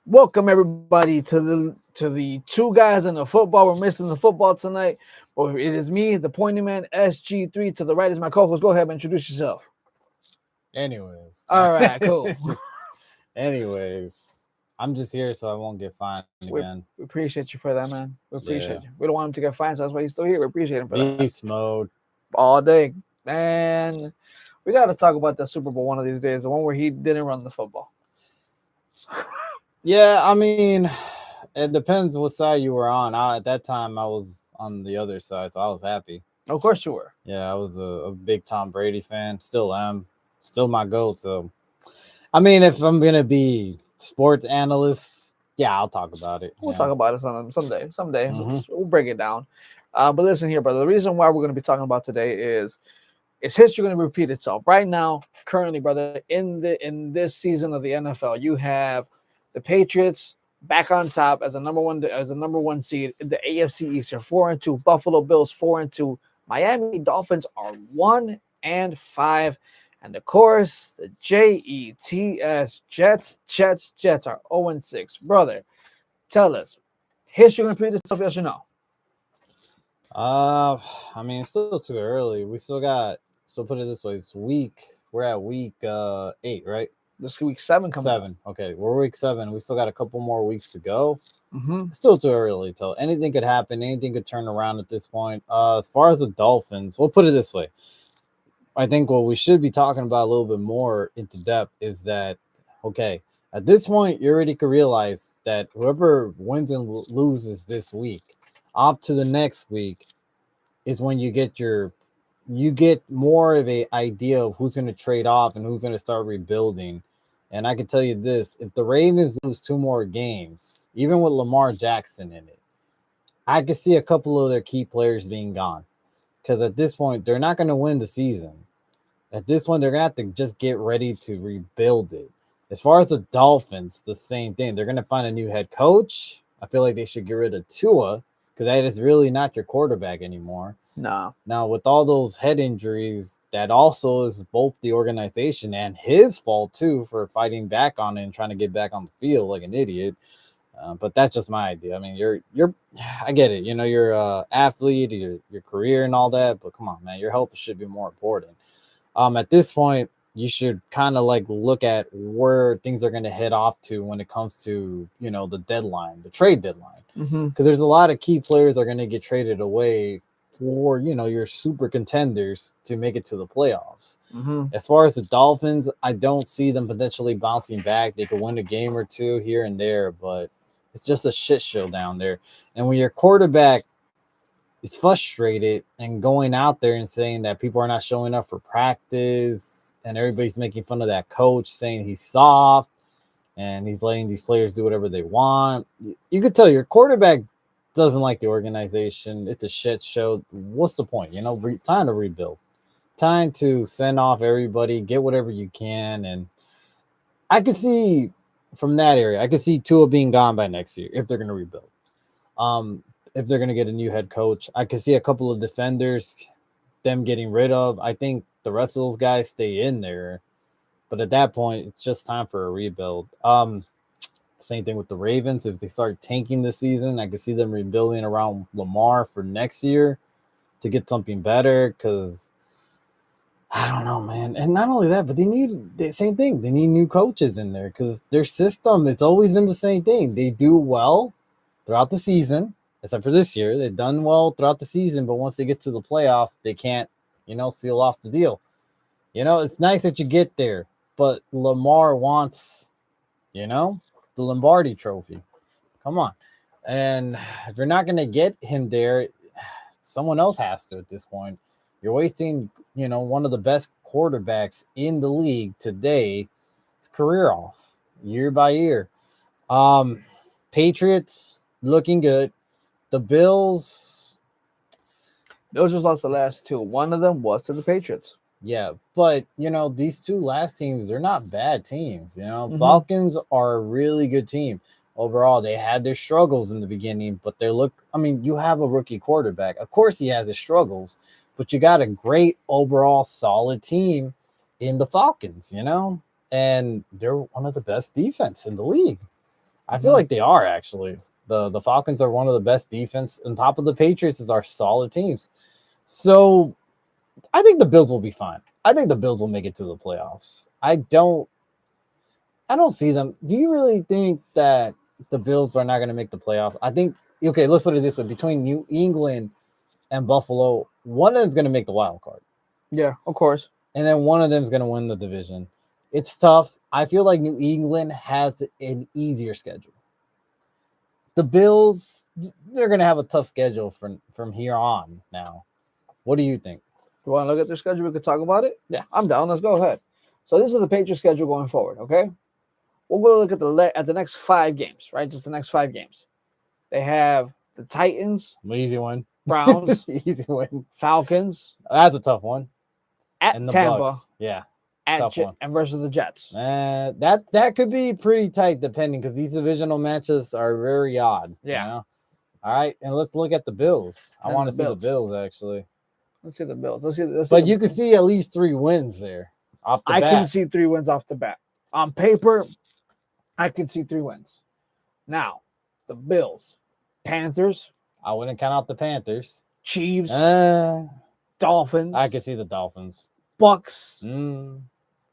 Welcome everybody to the two guys in the football. We're missing the football tonight. But it is me, the pointy man, SG3. To the right is my co-host. Go ahead and introduce yourself. Anyways, All right, cool. anyways, I'm just here so I won't get fined we, again. we appreciate you for that, man. We Yeah, appreciate you. We don't want him to get fined, so that's why he's still here. We appreciate him for that. beast mode. All day. And we got to talk about the Super Bowl one of these days, the one where he didn't run the football. Yeah, I mean, it depends what side you were on. At that time, I was on the other side, so I was happy. Of course you were. Yeah, I was a big Tom Brady fan. Still am. Still my goat. So, I mean, if I'm gonna be sports analyst, yeah, I'll talk about it. We'll talk about it someday. Someday. Mm-hmm. We'll break it down. But listen here, brother. The reason why we're going to be talking about today is history going to repeat itself. Right now, currently, brother, in this season of the NFL, you have the Patriots back on top as a number one seed in the AFC East. They're 4-2. Buffalo Bills 4-2. Miami Dolphins are 1-5. And of course, the Jets are 0-6. Brother, tell us, history going to repeat itself, yes or no? Uh, I mean, it's still too early. We still got. So put it this way: it's week. We're at week 8, right? This week 7 coming up. 7. Okay, we're week 7. We still got a couple more weeks to go. Mm-hmm. It's still too early to tell. Anything could happen. Anything could turn around at this point. As far as the Dolphins, we'll put it this way: I think what we should be talking about a little bit more into depth is that okay. At this point, you already could realize that whoever wins and loses this week, off to the next week, is when you get more of a idea of who's going to trade off and who's going to start rebuilding. And I can tell you this: if the Ravens lose 2 more games, even with Lamar Jackson in it, I could see a couple of their key players being gone. Because at this point, they're not going to win the season. At this point, they're going to have to just get ready to rebuild it. As far as the Dolphins, the same thing. They're going to find a new head coach. I feel like they should get rid of Tua because that is really not your quarterback anymore. No. Now, with all those head injuries, that also is both the organization and his fault too for fighting back on it and trying to get back on the field like an idiot. But that's just my idea. I mean, I get it. You know, you're a athlete, your career and all that. But come on, man, your health should be more important. At this point, you should kind of like look at where things are going to head off to when it comes to the deadline, the trade deadline, because there's a lot of key players that are going to get traded away for your super contenders to make it to the playoffs. As far as the Dolphins, I don't see them potentially bouncing back. They could win a game or two here and there, but it's just a shit show down there. And when your quarterback is frustrated and going out there and saying that people are not showing up for practice and everybody's making fun of that coach, saying he's soft and he's letting these players do whatever they want, you could tell your quarterback doesn't like the organization. It's a shit show. What's the point? Time to rebuild, time to send off everybody, get whatever you can. And I could see from that area, I could see Tua being gone by next year if they're going to rebuild. If they're going to get a new head coach, I could see a couple of defenders, them getting rid of. I think the rest of those guys stay in there. But at that point, it's just time for a rebuild. Same thing with the Ravens. If they start tanking this season, I could see them rebuilding around Lamar for next year to get something better. Because I don't know, man. And not only that, but they need the same thing. They need new coaches in there because their system, it's always been the same thing. They do well throughout the season, except for this year. They've done well throughout the season, but once they get to the playoff, they can't, seal off the deal. It's nice that you get there, but Lamar wants, the Lombardi trophy. Come on. And if you're not going to get him there, someone else has to at this point. You're wasting, one of the best quarterbacks in the league today, his career off year by year. Patriots looking good. The Bills just lost the last 2. One of them was to the Patriots. Yeah, but these 2 last teams, they're not bad teams. Falcons are a really good team overall. They had their struggles in the beginning, but you have a rookie quarterback. Of course, he has his struggles, but you got a great overall solid team in the Falcons, and they're one of the best defense in the league. I feel like they are actually. The Falcons are one of the best defense. On top of the Patriots is our solid teams. So I think the Bills will be fine. I think the Bills will make it to the playoffs. I don't see them. Do you really think that the Bills are not going to make the playoffs? I think, okay, let's put it this way. Between New England and Buffalo, one of them's going to make the wild card. Yeah, of course. And then one of them's going to win the division. It's tough. I feel like New England has an easier schedule. The Bills, they're going to have a tough schedule from here on now. What do you think? You want to look at their schedule? We could talk about it? Yeah. I'm down. Let's go ahead. So this is the Patriots schedule going forward, okay? We'll go look at the next 5 games, right? Just the next 5 games. They have the Titans, Easy one. Browns, Easy win. Falcons, That's a tough one. at And the Tampa, Bucks. Yeah. tough one. and versus the Jets. That could be pretty tight depending because these divisional matches are very odd. Yeah. You know? All right, and let's look at the Bills. I And want the to see the Bills. Bills actually. Let's see the Bills. Let's see But you can see at least 3 wins there off the I bat. can see 3 wins off the bat. On paper, I can see 3 wins. Now, the Bills, Panthers, I wouldn't count out the Panthers. Chiefs, I Dolphins, could see the Dolphins. Bucks, Mm.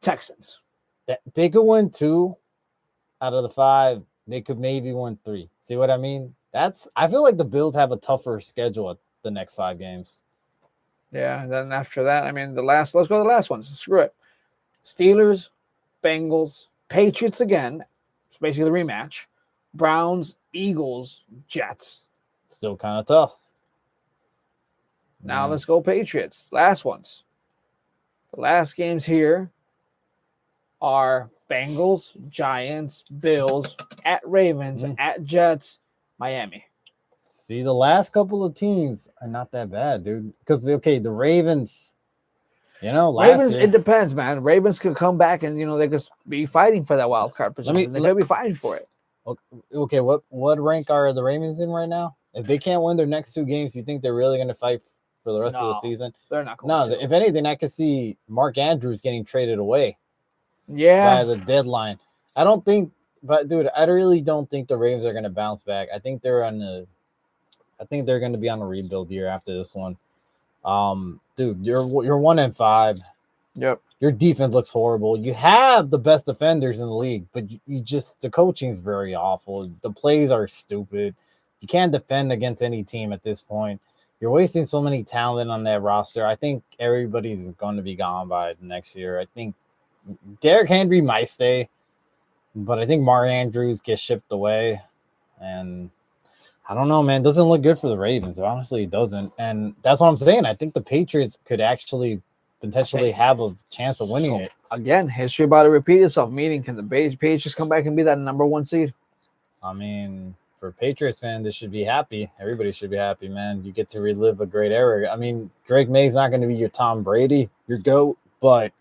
Texans. They could win 2 out of the 5. They could maybe win 3. See what I mean? I feel like the Bills have a tougher schedule at the next 5 games. Yeah, and then after that, I mean, let's go to the last ones. Screw it. Steelers, Bengals, Patriots again. It's basically the rematch. Browns, Eagles, Jets. Still kind of tough. Now let's go Patriots. Last ones. The last games here are Bengals, Giants, Bills, at Ravens, at Jets, Miami. See, the last couple of teams are not that bad, dude. Because, okay, the Ravens, Ravens, it depends, man. Ravens could come back and, they could be fighting for that wild card position. They could be fighting for it. Okay, what rank are the Ravens in right now? If they can't win their next 2 games, you think they're really going to fight for the rest of the season? They're not going to. If anything, I could see Mark Andrews getting traded away. Yeah. By the deadline. I don't think, but dude, I really don't think the Ravens are going to bounce back. I think they're going to be on a rebuild year after this one. Dude, you're 1-5. Yep. Your defense looks horrible. You have the best defenders in the league, but you just the coaching is very awful. The plays are stupid. You can't defend against any team at this point. You're wasting so many talent on that roster. I think everybody's going to be gone by next year. I think Derrick Henry might stay, but I think Mark Andrews gets shipped away. And I don't know, man. It doesn't look good for the Ravens. Honestly, it doesn't. And that's what I'm saying. I think the Patriots could actually potentially have a chance of winning it. Again, history about to repeat itself. Meaning, can the Patriots come back and be that number 1 seed? I mean, for Patriots fans, they should be happy. Everybody should be happy, man. You get to relive a great era. I mean, Drake May's not going to be your Tom Brady, your GOAT, but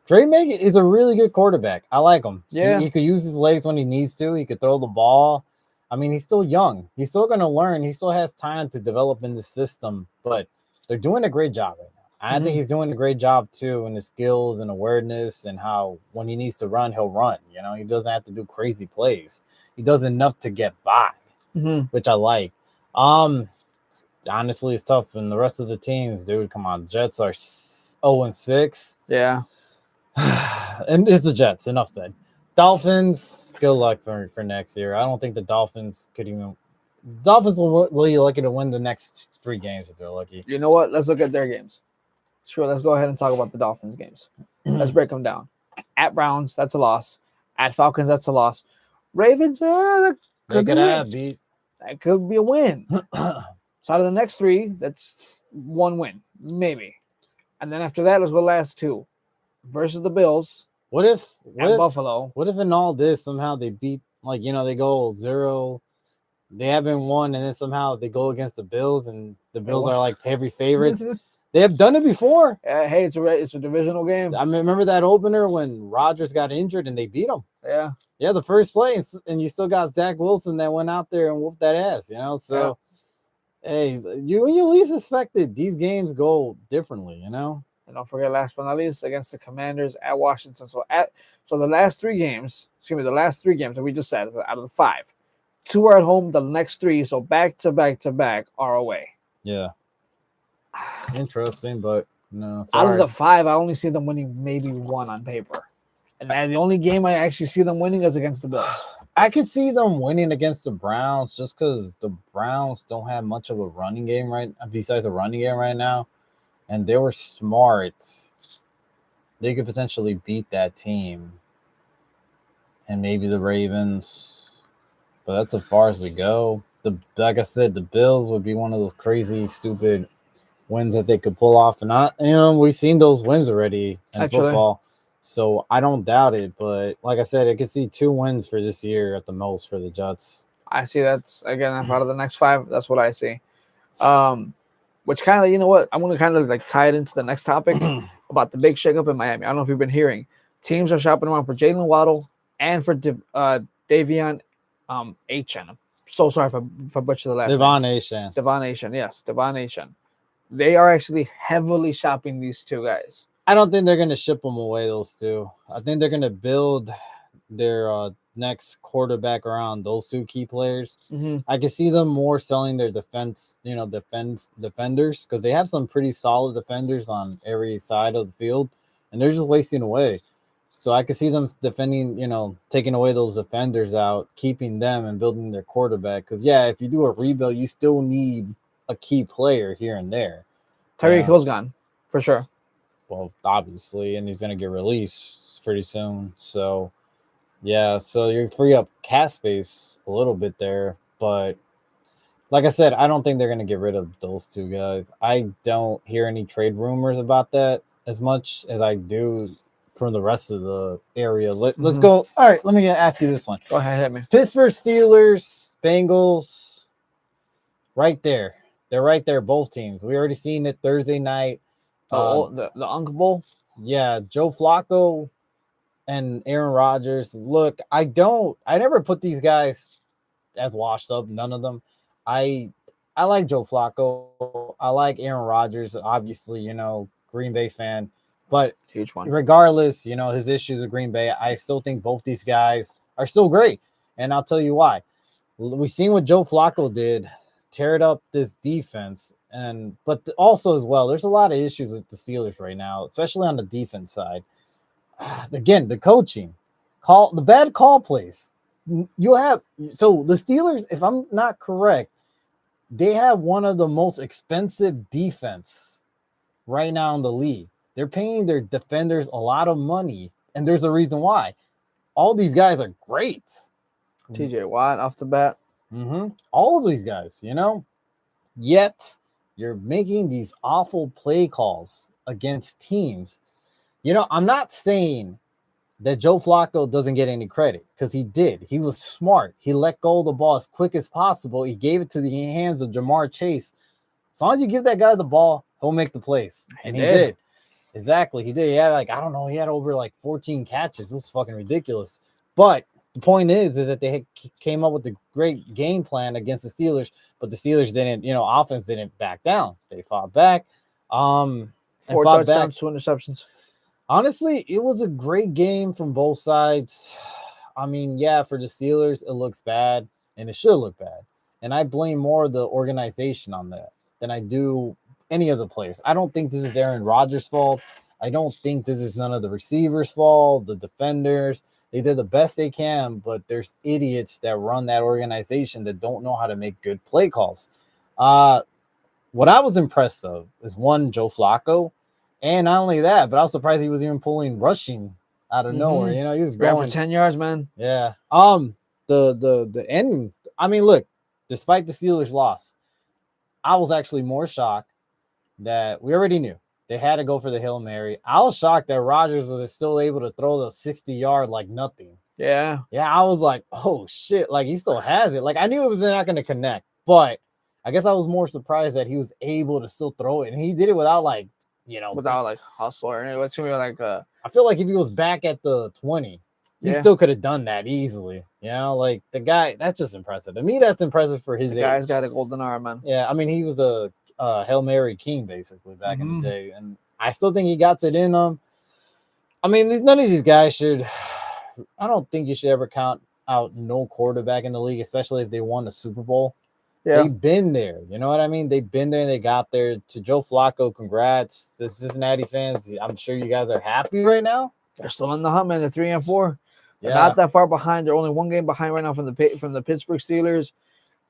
Drake May is a really good quarterback. I like him. Yeah. He could use his legs when he needs to. He could throw the ball. I mean, he's still young. He's still going to learn. He still has time to develop in the system, but they're doing a great job right now. I think he's doing a great job, too, in his skills and awareness and how when he needs to run, he'll run. He doesn't have to do crazy plays. He does enough to get by, which I like. Honestly, it's tough. And the rest of the teams, dude, come on. Jets are 0-6. Yeah. And it's the Jets. Enough said. Dolphins, good luck for next year. I don't think the Dolphins could even. Dolphins will be lucky to win the next 3 games if they're lucky. You know what? Let's look at their games. Sure, let's go ahead and talk about the Dolphins games. Let's break them down. At Browns, that's a loss. At Falcons, that's a loss. Ravens, that could be a win. So out of the next 3, that's 1 win, maybe. And then after that, let's go last 2 versus the Bills. What if Buffalo? What if in all this somehow they beat, they go 0, they haven't won, and then somehow they go against the Bills, and the Bills are like heavy favorites. They have done it before. Hey, it's a divisional game. I remember that opener when Rodgers got injured and they beat him. Yeah, the first play, and you still got Zach Wilson that went out there and whooped that ass. So, hey, when you least suspected, these games go differently. And don't forget, last but not least, against the Commanders at Washington. So the last three games that we just said, out of the 5, 2 are at home. The next 3, so back to back to back, are away. Yeah. Interesting, but no. Out of the 5, I only see them winning maybe 1 on paper. And the only game I actually see them winning is against the Bills. I could see them winning against the Browns just because the Browns don't have much of a running game besides a running game right now. And they were smart. They could potentially beat that team. And maybe the Ravens. But that's as far as we go. Like I said, the Bills would be one of those crazy, stupid wins that they could pull off. And we've seen those wins already in football. So I don't doubt it. But like I said, I could see 2 wins for this year at the most for the Jets. I see that's, again, out of the next 5. That's what I see. Which kind of, you know what? I'm going to kind of like tie it into the next topic about the big shakeup in Miami. I don't know if you've been hearing. Teams are shopping around for Jalen Waddle and for Davion Achane. I'm so sorry if I butchered the last name. Devon Achane, yes. Devon Achane. They are actually heavily shopping these 2 guys. I don't think they're going to ship them away, those 2. I think they're going to build their next quarterback around those 2 key players. Mm-hmm. I can see them more selling their defenders because they have some pretty solid defenders on every side of the field, and they're just wasting away. So I can see them defending, taking away those defenders out, keeping them and building their quarterback. Because, if you do a rebuild, you still need a key player here and there. Tyreek Hill's gone, for sure. Well, obviously, and he's going to get released pretty soon. So, so you free up cap space a little bit there. But like I said, I don't think they're going to get rid of those 2 guys. I don't hear any trade rumors about that as much as I do from the rest of the area. Let's go. All right, let me ask you this one. Go ahead, hit me. Pittsburgh Steelers, Bengals, right there. They're right there, both teams. We already seen it Thursday night. The Uncle Bowl? Yeah, Joe Flacco and Aaron Rodgers. Look, I never put these guys as washed up, none of them. I like Joe Flacco. I like Aaron Rodgers, obviously, Green Bay fan. But huge one. Regardless, his issues with Green Bay, I still think both these guys are still great. And I'll tell you why. We've seen what Joe Flacco did, tear up this defense. But also as well, there's a lot of issues with the Steelers right now, especially on the defense side. Again, the coaching, the bad call plays. So the Steelers, if I'm not correct, they have one of the most expensive defense right now in the league. They're paying their defenders a lot of money, and there's a reason why. All these guys are great. TJ Watt off the bat. Mm-hmm. All of these guys, Yet you're making these awful play calls against teams. I'm not saying that Joe Flacco doesn't get any credit because he did. He was smart. He let go of the ball as quick as possible. He gave it to the hands of Jamar Chase. As long as you give that guy the ball, he'll make the plays. And he did. Exactly. He did. He had he had over 14 catches. This is fucking ridiculous. But the point is that they came up with a great game plan against the Steelers, but the Steelers didn't, offense didn't back down. They fought back. 4 touchdowns, 2 interceptions. Honestly, it was a great game from both sides. I mean, for the Steelers, it looks bad, and it should look bad. And I blame more the organization on that than I do any of the players. I don't think this is Aaron Rodgers' fault. I don't think this is none of the receivers' fault, the defenders. They did the best they can, but there's idiots that run that organization that don't know how to make good play calls. What I was impressed of is Joe Flacco. And not only that, but I was surprised he was even pulling rushing out of nowhere. He was ran going for 10 yards, man. Yeah. The end. I mean, look, despite the Steelers' loss, I was actually more shocked that we already knew they had to go for the Hail Mary. I was shocked that Rodgers was still able to throw the 60-yard like nothing. Yeah. Yeah, I was like, oh shit, he still has it. I knew it was not going to connect, but I guess I was more surprised that he was able to still throw it, and he did it without without hustle or anything. It's gonna be I feel like if he was back at the 20, he still could have done that easily. The guy, that's just impressive. To me, that's impressive for his age. The guy's got a golden arm, man. Yeah, I mean, he was the Hail Mary king basically back in the day, and I still think he got it in him. I mean, none of these guys should. I don't think you should ever count out no quarterback in the league, especially if they won the Super Bowl. Yeah. They've been there. You know what I mean? They've been there and they got there. To Joe Flacco, congrats. The Cincinnati fans, I'm sure you guys are happy right now. They're still in the hunt, man. They're 3-4. They're Yeah. not that far behind. They're only one game behind right now from the Pittsburgh Steelers.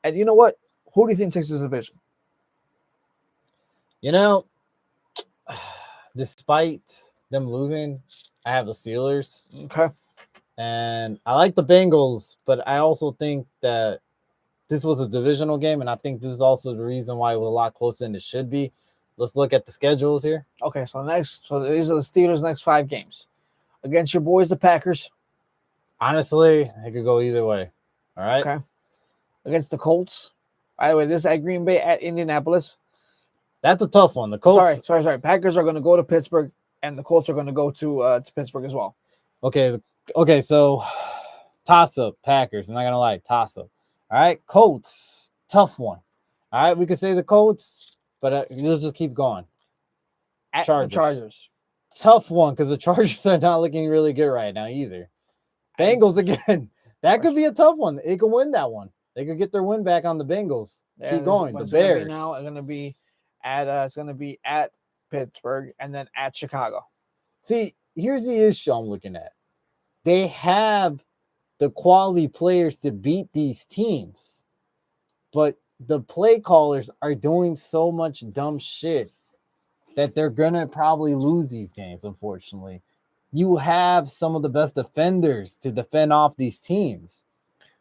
And you know what? Who do you think takes this division? You know, despite them losing, I have the Steelers. Okay. And I like the Bengals, but I also think that this was a divisional game, and I think this is also the reason why it was a lot closer than it should be. Let's look at the schedules here. Okay, so these are the Steelers' next 5 games. Against your boys, the Packers. Honestly, it could go either way. All right. Okay. Against the Colts. By the way, this is at Green Bay, at Indianapolis. That's a tough one. The Colts. Sorry. Packers are going to go to Pittsburgh, and the Colts are going to go to Pittsburgh as well. Okay. So toss-up, Packers. I'm not going to lie, toss-up. All right, Colts, tough one. All right, we could say the Colts, but let's just keep going. At the Chargers. Tough one because the Chargers are not looking really good right now either. Bengals again. That could be a tough one. They could win that one. They could get their win back on the Bengals. Keep going. The Bears. Now it's going to be at Pittsburgh and then at Chicago. See, here's the issue I'm looking at. They have the quality players to beat these teams, but the play callers are doing so much dumb shit that they're gonna probably lose these games. Unfortunately, you have some of the best defenders to defend off these teams.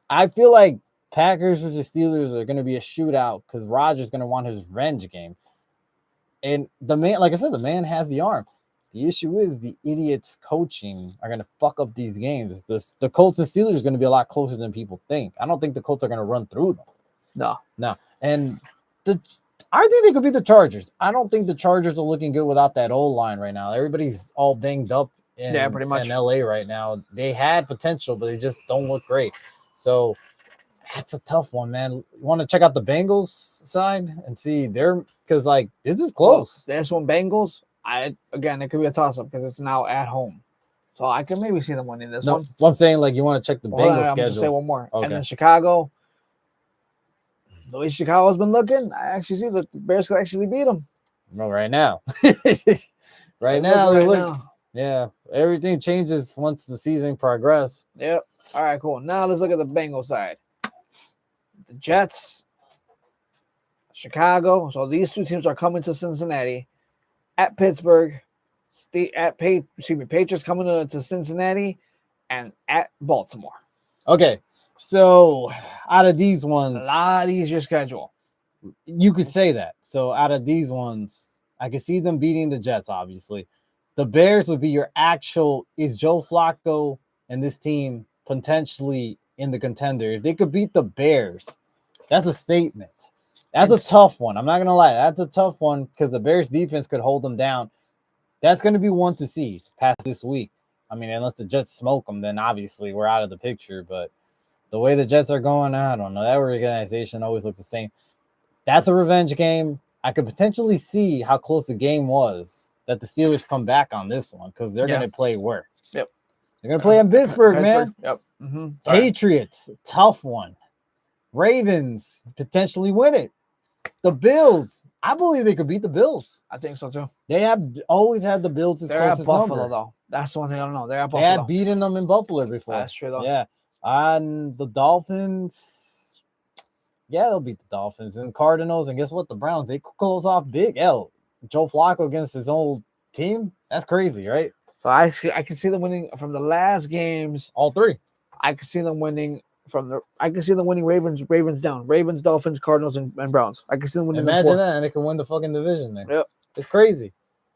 I feel like Packers versus Steelers are gonna be a shootout because Rodgers gonna want his revenge game, and the man, like I said, the man has the arm. The issue is the idiots coaching are going to fuck up these games. The Colts and Steelers is going to be a lot closer than people think. I don't think the Colts are going to run through them. No. And I think they could be the Chargers. I don't think the Chargers are looking good without that old line right now. Everybody's all banged up pretty much in LA right now. They had potential, but they just don't look great. So that's a tough one, man. You want to check out the Bengals side and see because this is close. This one, Bengals. It could be a toss-up because it's now at home. So I can maybe see them winning this one. I'm saying you want to check the Bengals schedule. I'm going to say one more. Okay. And then Chicago. The way Chicago's been looking, I actually see that the Bears could actually beat them. No, right now. Yeah, everything changes once the season progresses. Yep. All right, cool. Now let's look at the Bengals side. The Jets, Chicago. So these 2 teams are coming to Cincinnati. At Pittsburgh, Patriots coming to Cincinnati, and at Baltimore. Okay, so out of these ones, a lot easier schedule. You could say that. So out of these ones, I could see them beating the Jets, obviously. The Bears would be your actual, is Joe Flacco and this team potentially in the contender? If they could beat the Bears, that's a statement. That's a tough one. I'm not going to lie. That's a tough one because the Bears defense could hold them down. That's going to be one to see past this week. I mean, unless the Jets smoke them, then obviously we're out of the picture. But the way the Jets are going, I don't know. That organization always looks the same. That's a revenge game. I could potentially see how close the game was that the Steelers come back on this one because they're going to play where? Yep. They're going to play in Pittsburgh, man. Yep. Mm-hmm. Patriots, tough one. Ravens, potentially win it. The Bills, I believe they could beat the Bills. I think so too. They have always had the Bills as They're at Buffalo number. though. That's the one thing I don't know. They're at Buffalo. They had beaten them in Buffalo before. That's true though. Yeah. And the Dolphins, they'll beat the Dolphins and Cardinals. And guess what? The Browns, they close off big. Joe Flacco against his old team. That's crazy, right? So I can see them winning from the last games. All 3. I can see them winning Ravens down. Ravens, Dolphins, Cardinals, and Browns. I can see them winning. Imagine that, and they can win the fucking division there. Yep. It's crazy.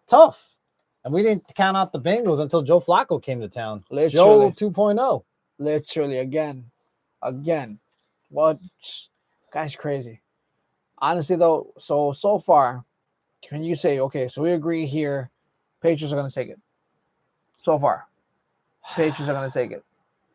Tough. And we didn't count out the Bengals until Joe Flacco came to town. Joe 2.0. Literally, again. What? Guy's crazy. Honestly, though, so far, can you say, okay, so we agree here, Patriots are going to take it? So far. Patriots are going to take it.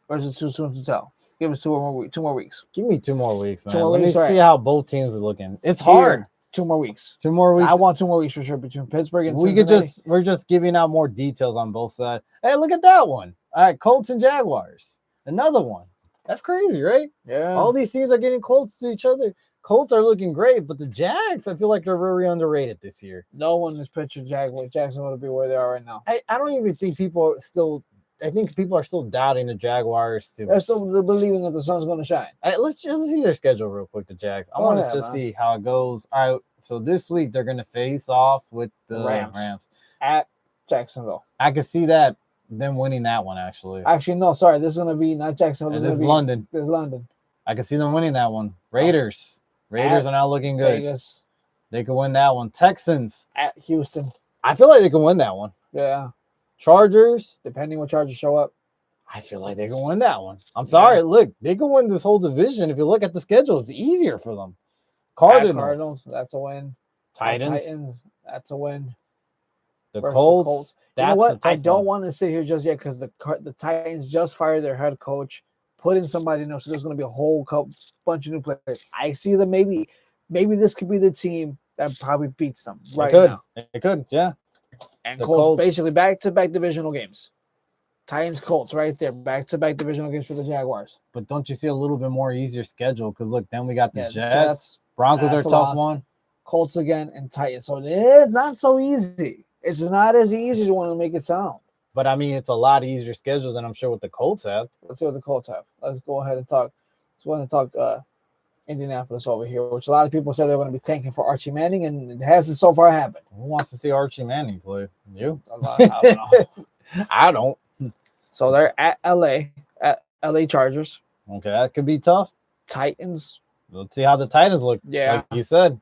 Or is it too soon to tell? Give us 2 more weeks. Give me 2 more weeks, man. 2 more Let weeks, me see how both teams are looking. It's hard. 2 more weeks. 2 more weeks. I want 2 more weeks for sure between Pittsburgh and we Cincinnati. we're just giving out more details on both sides. Hey, look at that one. All right, Colts and Jaguars. Another one. That's crazy, right? Yeah. All these teams are getting close to each other. Colts are looking great, but the Jags, I feel like they're very underrated this year. No one is pitching Jacksonville to be where they are right now. I don't even think people are still. I think people are still doubting the Jaguars too. They're still believing that the sun's going to shine. Let's just see their schedule real quick. The Jags. I Go want to ahead, just man. see how it goes. All right. So this week they're going to face off with the Rams. Rams. At Jacksonville. I can see that them winning that one actually. Actually, no, sorry. This is going to be not Jacksonville. This This is is London. This is London. I can see them winning that one. Raiders. Raiders are not looking good. Vegas. They could win that one. Texans. At Houston. I feel like they can win that one. Yeah. Chargers. Depending what Chargers show up. I feel like they can win that one. I'm sorry. Look, they can win this whole division. If you look at the schedule, it's easier for them. Cardinals. Cardinals. That's a win. Titans. That's a win. The versus Colts. You know That's a what? tough I don't one. want to sit here just yet because the Titans just fired their head coach, put in somebody new, so there's going to be a whole bunch of new players. I see them maybe this could be the team that probably beats them right now. It could, yeah. And The Colts Colts. basically back-to-back divisional games. Titans, Colts, right there, back-to-back divisional games for the Jaguars. But don't you see a little bit more easier schedule? Because look, then we got the Yeah, Jets. Broncos are that's a a tough loss. one. Colts again and Titans. So it's not so easy. It's not as easy as you want to make it sound. But I mean, it's a lot easier schedule than I'm sure what the Colts have. Let's see what the Colts have. Let's go ahead and talk. Let's go ahead and talk Indianapolis over here, which a lot of people said they're going to be tanking for Archie Manning, and it hasn't so far happened. Who wants to see Archie Manning play? You? I don't know. I don't. So they're at LA Chargers, Okay, that could be tough. Titans, Let's see how the Titans look. Yeah. Like you said.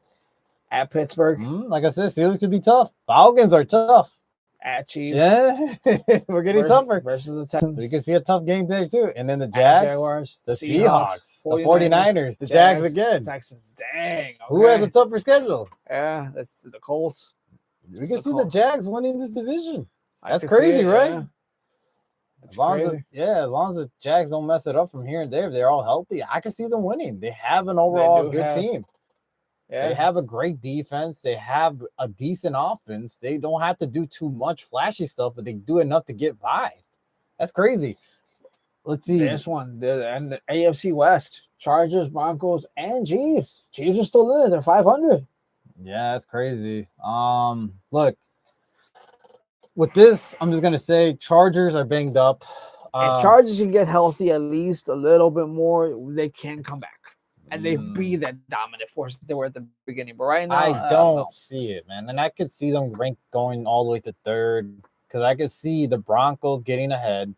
at Pittsburgh, Like I said, Steelers could be tough. Falcons are tough. at Chiefs. Yeah, we're getting tougher. Versus the Texans. We can see a tough game there too. And then the at Jags, Jaguars, the Seahawks, the 49ers, the Jags again. Texans. Dang. Who has a okay. tougher schedule? Yeah, that's the Colts. We can The see the Colts. Jags winning this division. I That's could see crazy, it, right? yeah. That's As long crazy. as the Jags don't mess it up from here and there, they're all healthy. I can see them winning. They have an overall do good have- team. Yeah. They have a great defense. They have a decent offense. They don't have to do too much flashy stuff, but they do enough to get by. That's crazy. Let's see. This one, and the AFC West, Chargers, Broncos, and Chiefs. Chiefs are still in it. They're 500. Yeah, that's crazy. Look, with this, I'm just gonna say Chargers are banged up. If Chargers can get healthy at least a little bit more, they can come back. And they be that dominant force that they were at the beginning. But right now, I don't see it, man. And I could see them going all the way to third because I could see the Broncos getting ahead,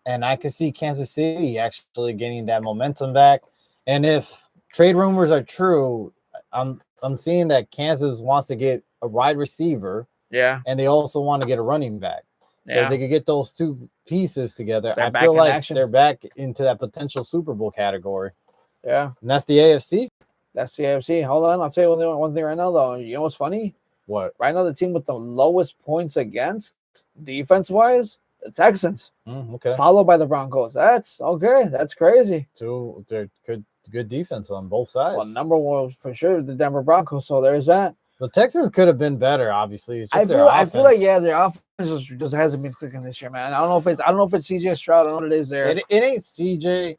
and I could see Kansas City actually getting that momentum back. And if trade rumors are true, I'm seeing that Kansas wants to get a wide receiver, Yeah. and they also want to get a running back. So if they could get those two pieces together, They're I back feel in like action. they're back into that potential Super Bowl category. Yeah. And that's the AFC. That's the AFC. Hold on. I'll tell you one thing right now, though. You know what's funny? What? Right now, the team with the lowest points against, defense-wise, the Texans, Okay. followed by the Broncos. That's okay. That's crazy. They're good defense on both sides. Well, number one for sure, the Denver Broncos. So there's that. The Texans could have been better, obviously. It's I just their feel like offense. their offense just hasn't been clicking this year, man. I don't know if it's CJ Stroud. I don't know what it is there. It ain't CJ.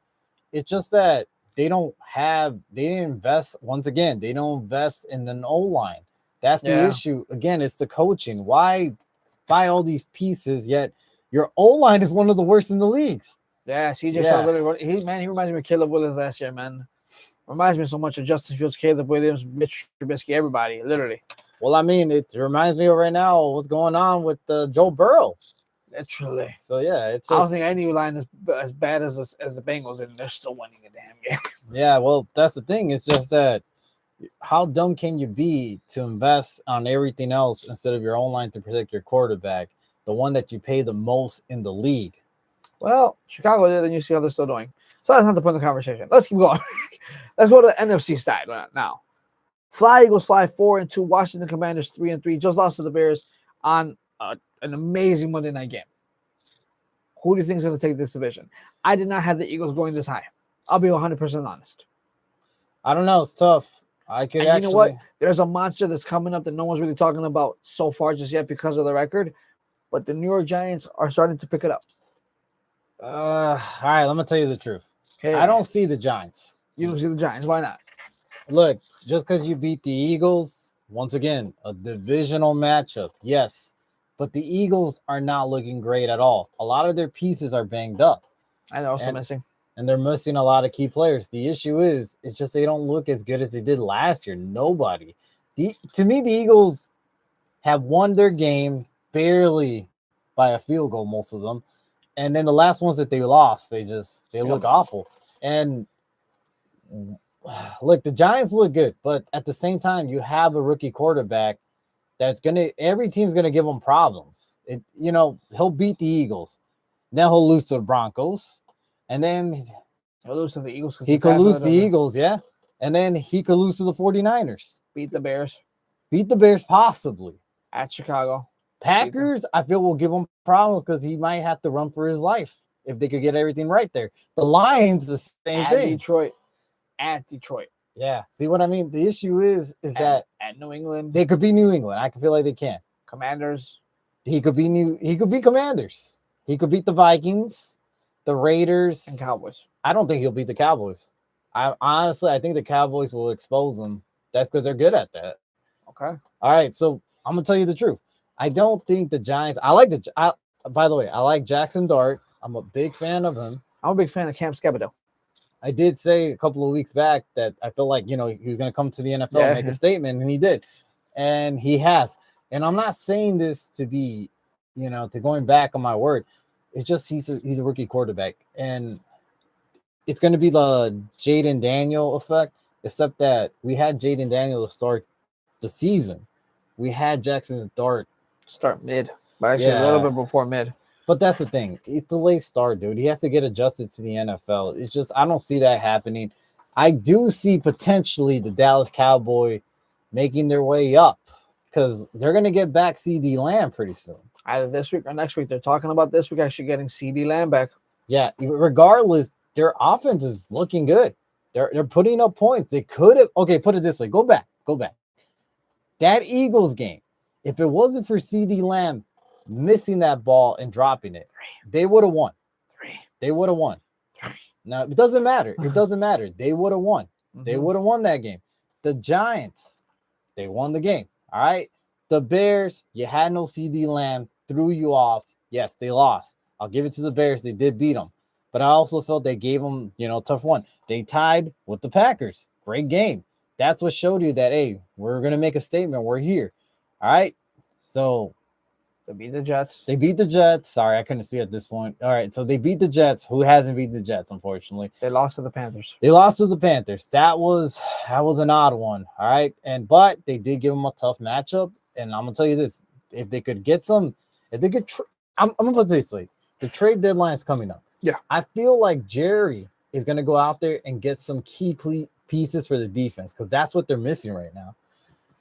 It's just that they didn't invest once again. They don't invest in the O line. That's the Yeah. issue. Again, it's the coaching. Why buy all these pieces yet your O line is one of the worst in the leagues? Yeah, CJ Yeah. Stroud. He reminds me of Caleb Williams last year, man. Reminds me so much of Justin Fields, Caleb Williams, Mitch Trubisky, everybody, literally. Well, I mean, it reminds me of right now what's going on with Joe Burrow. Literally. So yeah, it's I don't just, think any line is as bad as the Bengals, and they're still winning a damn game. yeah. Well, that's the thing. It's just that how dumb can you be to invest on everything else instead of your own line to protect your quarterback, the one that you pay the most in the league? Well, Chicago did, and you see how they're still doing. So that's not the point of the conversation. Let's keep going. Let's go to the NFC side now. Fly Eagles fly 4-2. Washington Commanders 3-3. Just lost to the Bears on an amazing Monday night game. Who do you think is going to take this division? I did not have the Eagles going this high. I'll be 100% honest. I don't know. It's tough. I could And actually. you know what? There's a monster that's coming up that no one's really talking about so far just yet because of the record. But the New York Giants are starting to pick it up. All right, let me tell you the truth. Hey, I don't see the Giants. You don't see the Giants. Why not? Look, just because you beat the Eagles, once again, a divisional matchup, yes, but the Eagles are not looking great at all. A lot of their pieces are banged up, And they're also and, missing. and they're missing a lot of key players. The issue is, it's just they don't look as good as they did last year. Nobody. To me, the Eagles have won their game barely by a field goal, most of them. And then the last ones that they lost, they look awful. And look, the Giants look good, but at the same time, you have a rookie quarterback that's every team's gonna give him problems. He'll beat the Eagles, then he'll lose to the Broncos, and then He'll lose to the Eagles. He could lose to the Eagles, yeah. And then he could lose to the 49ers. Beat the Bears. Beat the Bears, possibly. At Chicago. Packers, I feel, will give him problems because he might have to run for his life if they could get everything right there. The Lions, the same thing. Detroit. At Detroit. Yeah. See what I mean? The issue is that at New England. They could be New England. I can feel like they can. Commanders. He could be Commanders. He could beat the Vikings, the Raiders, and Cowboys. I don't think he'll beat the Cowboys. I think the Cowboys will expose them. That's because they're good at that. Okay. All right. So I'm gonna tell you the truth. I don't think the Giants. By the way, I like Jackson Dart. I'm a big fan of him. I'm a big fan of Cam Scabado. I did say a couple of weeks back that I feel like, he was going to come to the NFL and make a statement, and he did. And he has. And I'm not saying this to be, to going back on my word. It's just he's a rookie quarterback. And it's going to be the Jaden Daniel effect, except that we had Jaden Daniel to start the season. We had Jackson Dart start mid, but actually a little bit before mid. But that's the thing. It's a late start, dude. He has to get adjusted to the NFL. It's just, I don't see that happening. I do see potentially the Dallas Cowboy making their way up because they're going to get back CD Lamb pretty soon. Either this week or next week. They're talking about this week actually getting CD Lamb back. Yeah, regardless, their offense is looking good. They're putting up points. They could have, put it this way. Go back. That Eagles game, if it wasn't for CD Lamb missing that ball and dropping it, they would have won. They would have won. Now, it doesn't matter. They would have won. They would have won that game. The Giants, they won the game. All right. The Bears, you had no CD Lamb, threw you off. Yes, they lost. I'll give it to the Bears. They did beat them. But I also felt they gave them, tough one. They tied with the Packers. Great game. That's what showed you that, hey, we're going to make a statement. We're here. All right. So they beat the Jets. Sorry, I couldn't see at this point. All right. So they beat the Jets. Who hasn't beaten the Jets, unfortunately? They lost to the Panthers. That was an odd one. All right. But they did give them a tough matchup. And I'm going to tell you this. I'm going to put it this way. The trade deadline is coming up. Yeah. I feel like Jerry is going to go out there and get some key pieces for the defense because that's what they're missing right now.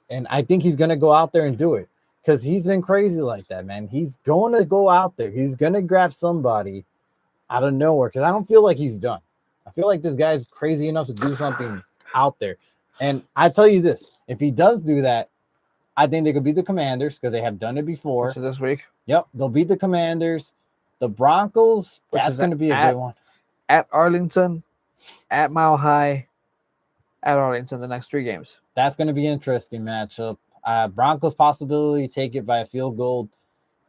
And I think he's going to go out there and do it because he's been crazy like that, man. He's going to go out there. He's going to grab somebody out of nowhere because I don't feel like he's done. I feel like this guy's crazy enough to do something out there. And I tell you this, if he does do that, I think they could beat the Commanders because they have done it before. Which is this week. Yep. They'll beat the Commanders. The Broncos, that's going to be a good one. At Arlington, at Mile High, at Arlington, the next 3 games. That's going to be an interesting matchup. Broncos possibility take it by a field goal.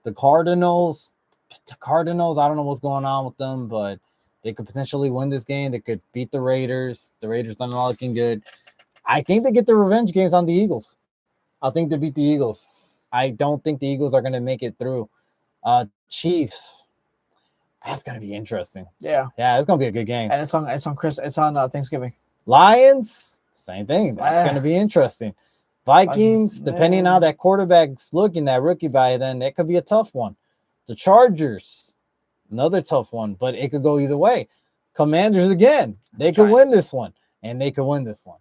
The Cardinals, I don't know what's going on with them, but they could potentially win this game. They could beat the Raiders. The Raiders are not looking good. I think they get the revenge games on the Eagles. I think they beat the Eagles. I don't think the Eagles are going to make it through. Chiefs. That's gonna be interesting. Yeah, it's gonna be a good game. And it's on Thanksgiving. Lions, same thing. That's gonna be interesting. Vikings, depending on how that quarterback's looking, that rookie by then, it could be a tough one. The Chargers, another tough one, but it could go either way. Commanders again, they could win this one, and they could win this one.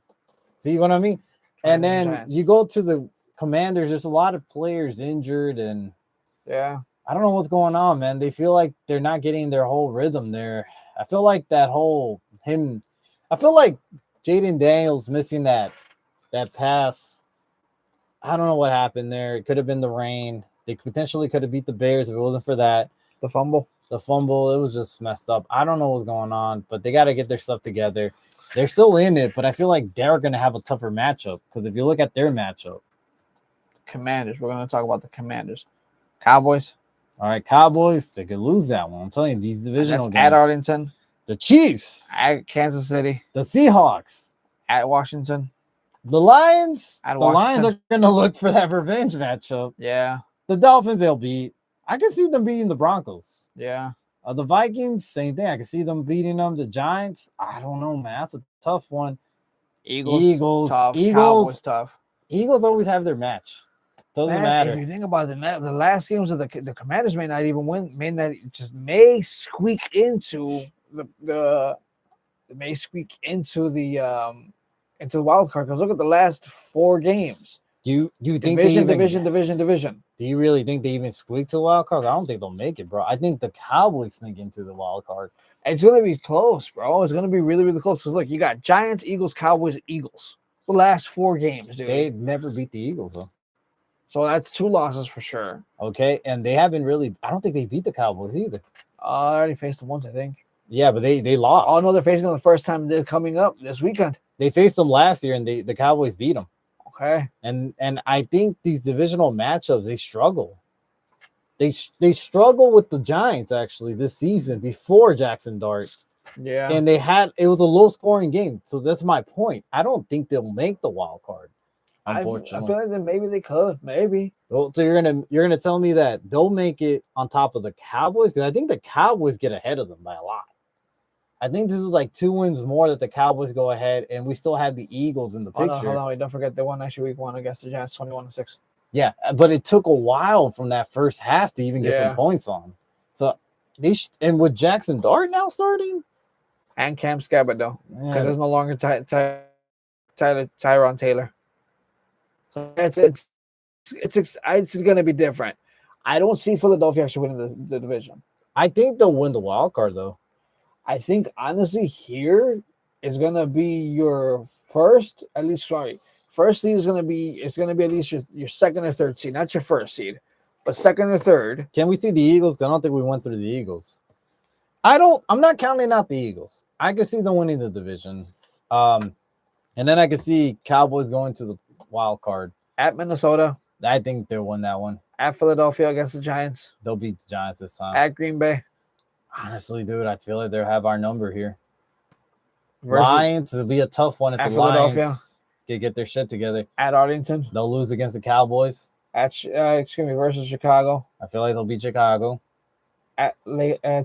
See what I mean? And then you go to the Commanders. There's a lot of players injured, and I don't know what's going on, man. They feel like they're not getting their whole rhythm there. I feel like Jaden Daniels missing that that pass, I don't know what happened there. It could have been the rain. They potentially could have beat the Bears if it wasn't for that. The fumble. The fumble, it was just messed up. I don't know what's going on, but they got to get their stuff together. They're still in it, but I feel like they're going to have a tougher matchup because if you look at their matchup, Commanders. We're going to talk about the Commanders. Cowboys. all right, Cowboys, they could lose that one. I'm telling you, these divisional That's games. at Arlington. The Chiefs, At Kansas City. the Seahawks, At Washington. the Lions. At The Lions Washington. are going to look for that revenge matchup. Yeah. The Dolphins, they'll beat. I can see them beating the Broncos. Yeah. The Vikings, same thing. I can see them beating them. The Giants, I don't know, man. That's a tough one. Eagles. Tough. Eagles. Cowboys tough. Eagles always have their match. Doesn't Man, matter. If you think about it, the last games of the Commanders may not even win, may squeak into the wild card, because look at the last 4 games. You think Division. Do you really think they even squeak to the wild card? I don't think they'll make it, bro. I think the Cowboys sneak into the wild card. It's gonna be close, bro. It's gonna be really, really close. Because look, you got Giants, Eagles, Cowboys, Eagles. The last 4 games, dude. They've never beat the Eagles though. So that's 2 losses for sure. Okay, and they haven't really. I don't think they beat the Cowboys either. I already faced them once, I think. Yeah, but they lost. Oh no, they're facing them the first time they're coming up this weekend. They faced them last year, and the Cowboys beat them. Okay. And I think these divisional matchups, they struggle. They struggle with the Giants actually this season before Jackson Dart. Yeah. And it was a low scoring game. So that's my point. I don't think they'll make the wild card. Unfortunately. I feel like that maybe they could. Maybe. So you're gonna tell me that they'll make it on top of the Cowboys? Because I think the Cowboys get ahead of them by a lot. I think this is like 2 wins more that the Cowboys go ahead, and we still have the Eagles in the picture. Hold on, wait, don't forget they won actually week 1 against the Giants 21-6. Yeah, but it took a while from that first half to even get Yeah. some points on. So and with Jackson Dart now starting, And Cam Scabbard though, because yeah, there's no longer Tyron Taylor. So it's gonna be different. I don't see Philadelphia actually winning the division. I think they'll win the wild card though. I think honestly here is gonna be your first, at least first seed is gonna be at least your second or third seed, not your first seed, but second or third. Can we see the Eagles? I don't think we went through the Eagles. I'm not counting out the Eagles. I can see them winning the division. And then I can see Cowboys going to the wild card. At Minnesota, I think they'll win that one. at Philadelphia against the Giants, They'll beat the Giants this time. at Green Bay. Honestly, dude, I feel like they'll have our number here. Versus, Lions, it'll be a tough one if at the Philadelphia. Lions get their shit together. at Arlington, They'll lose against the Cowboys. versus Chicago, I feel like they'll beat Chicago. at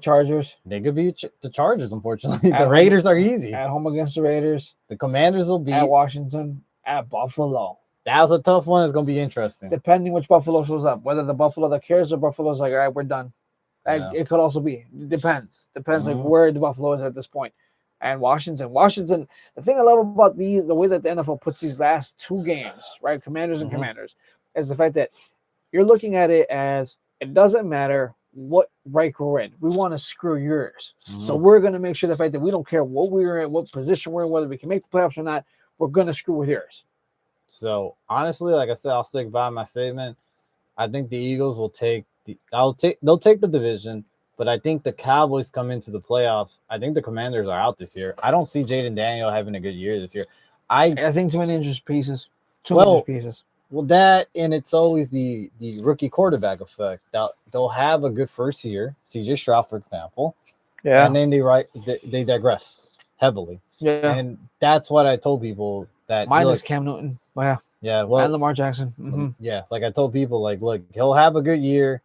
Chargers, They could beat the Chargers, unfortunately. At The home. Raiders are easy. at home against the Raiders, The Commanders will beat. at Washington, at Buffalo. That was a tough one. It's going to be interesting. Depending which Buffalo shows up, whether the Buffalo that cares or Buffalo's like, all right, we're done. Yeah. It could also be. It depends. Depends Mhm. like where the Buffalo is at this point. And Washington. The thing I love about the way that the NFL puts these last 2 games, right? Commanders and Mhm. Commanders, is the fact that you're looking at it as it doesn't matter what rank we're in. We want to screw yours. So Mhm. we're going to make sure the fact that we don't care what we're in, what position we're in, whether we can make the playoffs or not, we're going to screw with yours. So honestly, like I said, I'll stick by my statement. I think the Eagles will they'll take the division, but I think the Cowboys come into the playoffs. I think the Commanders are out this year. I don't see Jaden Daniel having a good year this year. I think too many injured pieces. Well, pieces. Well, that and it's always the rookie quarterback effect. They'll have a good first year, CJ Stroud, for example, and then they digress heavily, Yeah. and that's what I told people that Minus Cam Newton. Well, yeah, and well, Lamar Jackson. Mhm. yeah, like I told people, like, look, he'll have a good year.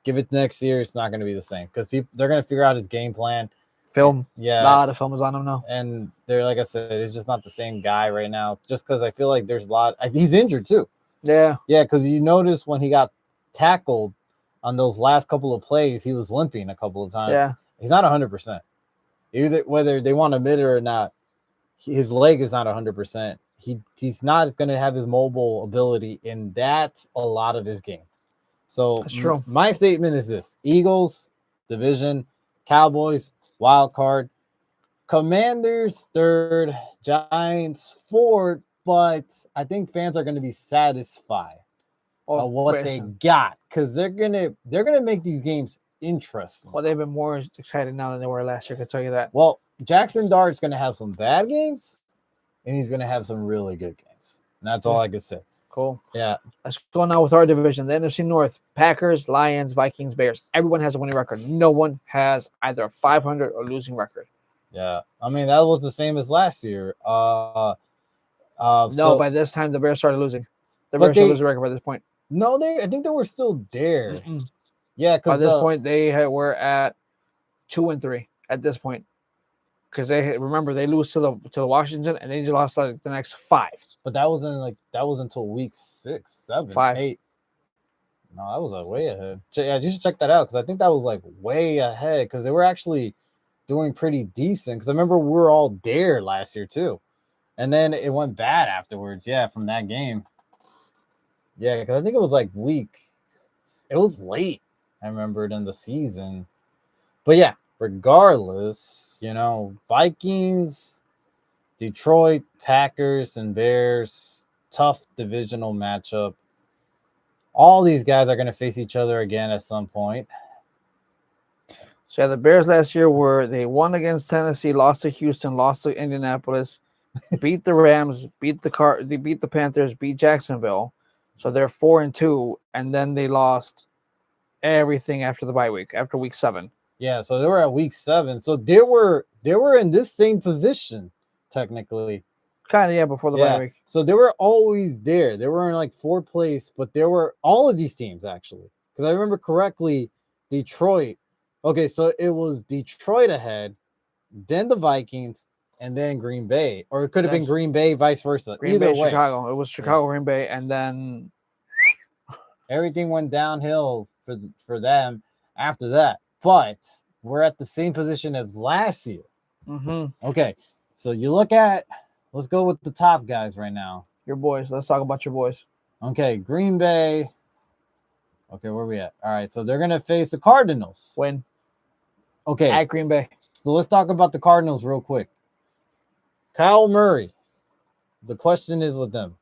Give it next year, it's not going to be the same because they're going to figure out his game plan. Film. Yeah, A lot of film is on him now. and they're like I said, it's just not the same guy right now. Just because I feel like there's a lot. He's injured too. Yeah. Yeah, because you notice when he got tackled on those last couple of plays, he was limping a couple of times. Yeah. He's not 100%. Either whether they want to admit it or not, his leg is not 100%. He's not going to have his mobile ability, and that's a lot of his game. So That's true. My statement is this: Eagles, division, Cowboys, wild card, Commanders, third, Giants, fourth, but I think fans are going to be satisfied Oh, of what they got because they're gonna make these games interesting. Well, they've been more excited now than they were last year. I can tell you that. Well, Jackson Dart's gonna have some bad games, and he's gonna have some really good games. And that's all I can say. Cool. Yeah. Let's go now with our division. The NFC North: Packers, Lions, Vikings, Bears. Everyone has a winning record. No one has either a 500 or losing record. Yeah. I mean, that was the same as last year. No, so, by this time the Bears started losing. The Bears started losing record by this point. No, I think they were still there. Mm-mm. Yeah, because by this point were at 2-3 at this point. Because they remember they lose to the Washington and they just lost like the next 5. But that wasn't until week 6, 7, 5. 8. No, that was like way ahead. Yeah, you should check that out because I think that was like way ahead because they were actually doing pretty decent. Because I remember we were all there last year too, and then it went bad afterwards. Yeah, from that game. Yeah, because I think it was like it was late. I remember it in the season, but yeah. Regardless, Vikings, Detroit, Packers, and Bears, tough divisional matchup. All these guys are going to face each other again at some point. So yeah, the Bears last year they won against Tennessee, lost to Houston, lost to Indianapolis, beat the Rams, beat the Panthers, beat Jacksonville. So they're 4-2, and then they lost everything after the bye week, after week 7. Yeah, so they were at week 7. So they were in this same position, technically. Kind of, yeah, before the bye week. So they were always there. They were in like 4th place, but there were all of these teams actually. Because I remember correctly, Detroit. Okay, so it was Detroit ahead, then the Vikings, and then Green Bay. Or it could have been Green Bay, vice versa. Either way. Chicago. It was Chicago, Green Bay, and then everything went downhill for them after that. But we're at the same position as last year. Mm-hmm. Okay, so let's go with the top guys right now. Your boys. Let's talk about your boys. Okay, Green Bay. Okay, where are we at? All right, so they're going to face the Cardinals. Win. Okay. At Green Bay. So let's talk about the Cardinals real quick. Kyle Murray. The question is with them.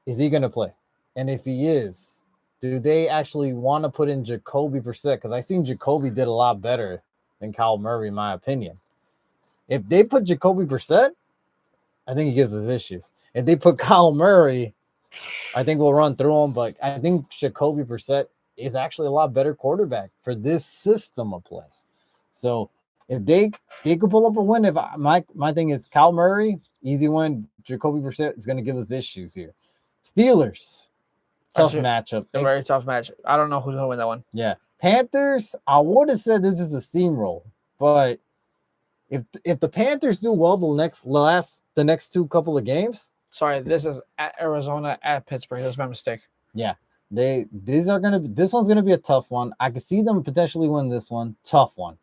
Is he going to play? And if he is, do they actually want to put in Jacoby Brissett? Because I think Jacoby did a lot better than Kyle Murray, in my opinion. If they put Jacoby Brissett, I think he gives us issues. If they put Kyle Murray, I think we'll run through him. But I think Jacoby Brissett is actually a lot better quarterback for this system of play. So if they could pull up a win, if my thing is Kyle Murray, easy win. Jacoby Brissett is going to give us issues here. Steelers. Tough matchup. A very tough match. I don't know who's going to win that one. Yeah. Panthers, I would have said this is a steamroll, but if the Panthers do well the next 2 couple of games. Sorry, this is at Arizona, at Pittsburgh. That's my mistake. Yeah. This one's gonna be a tough one. I could see them potentially win this one. Tough one.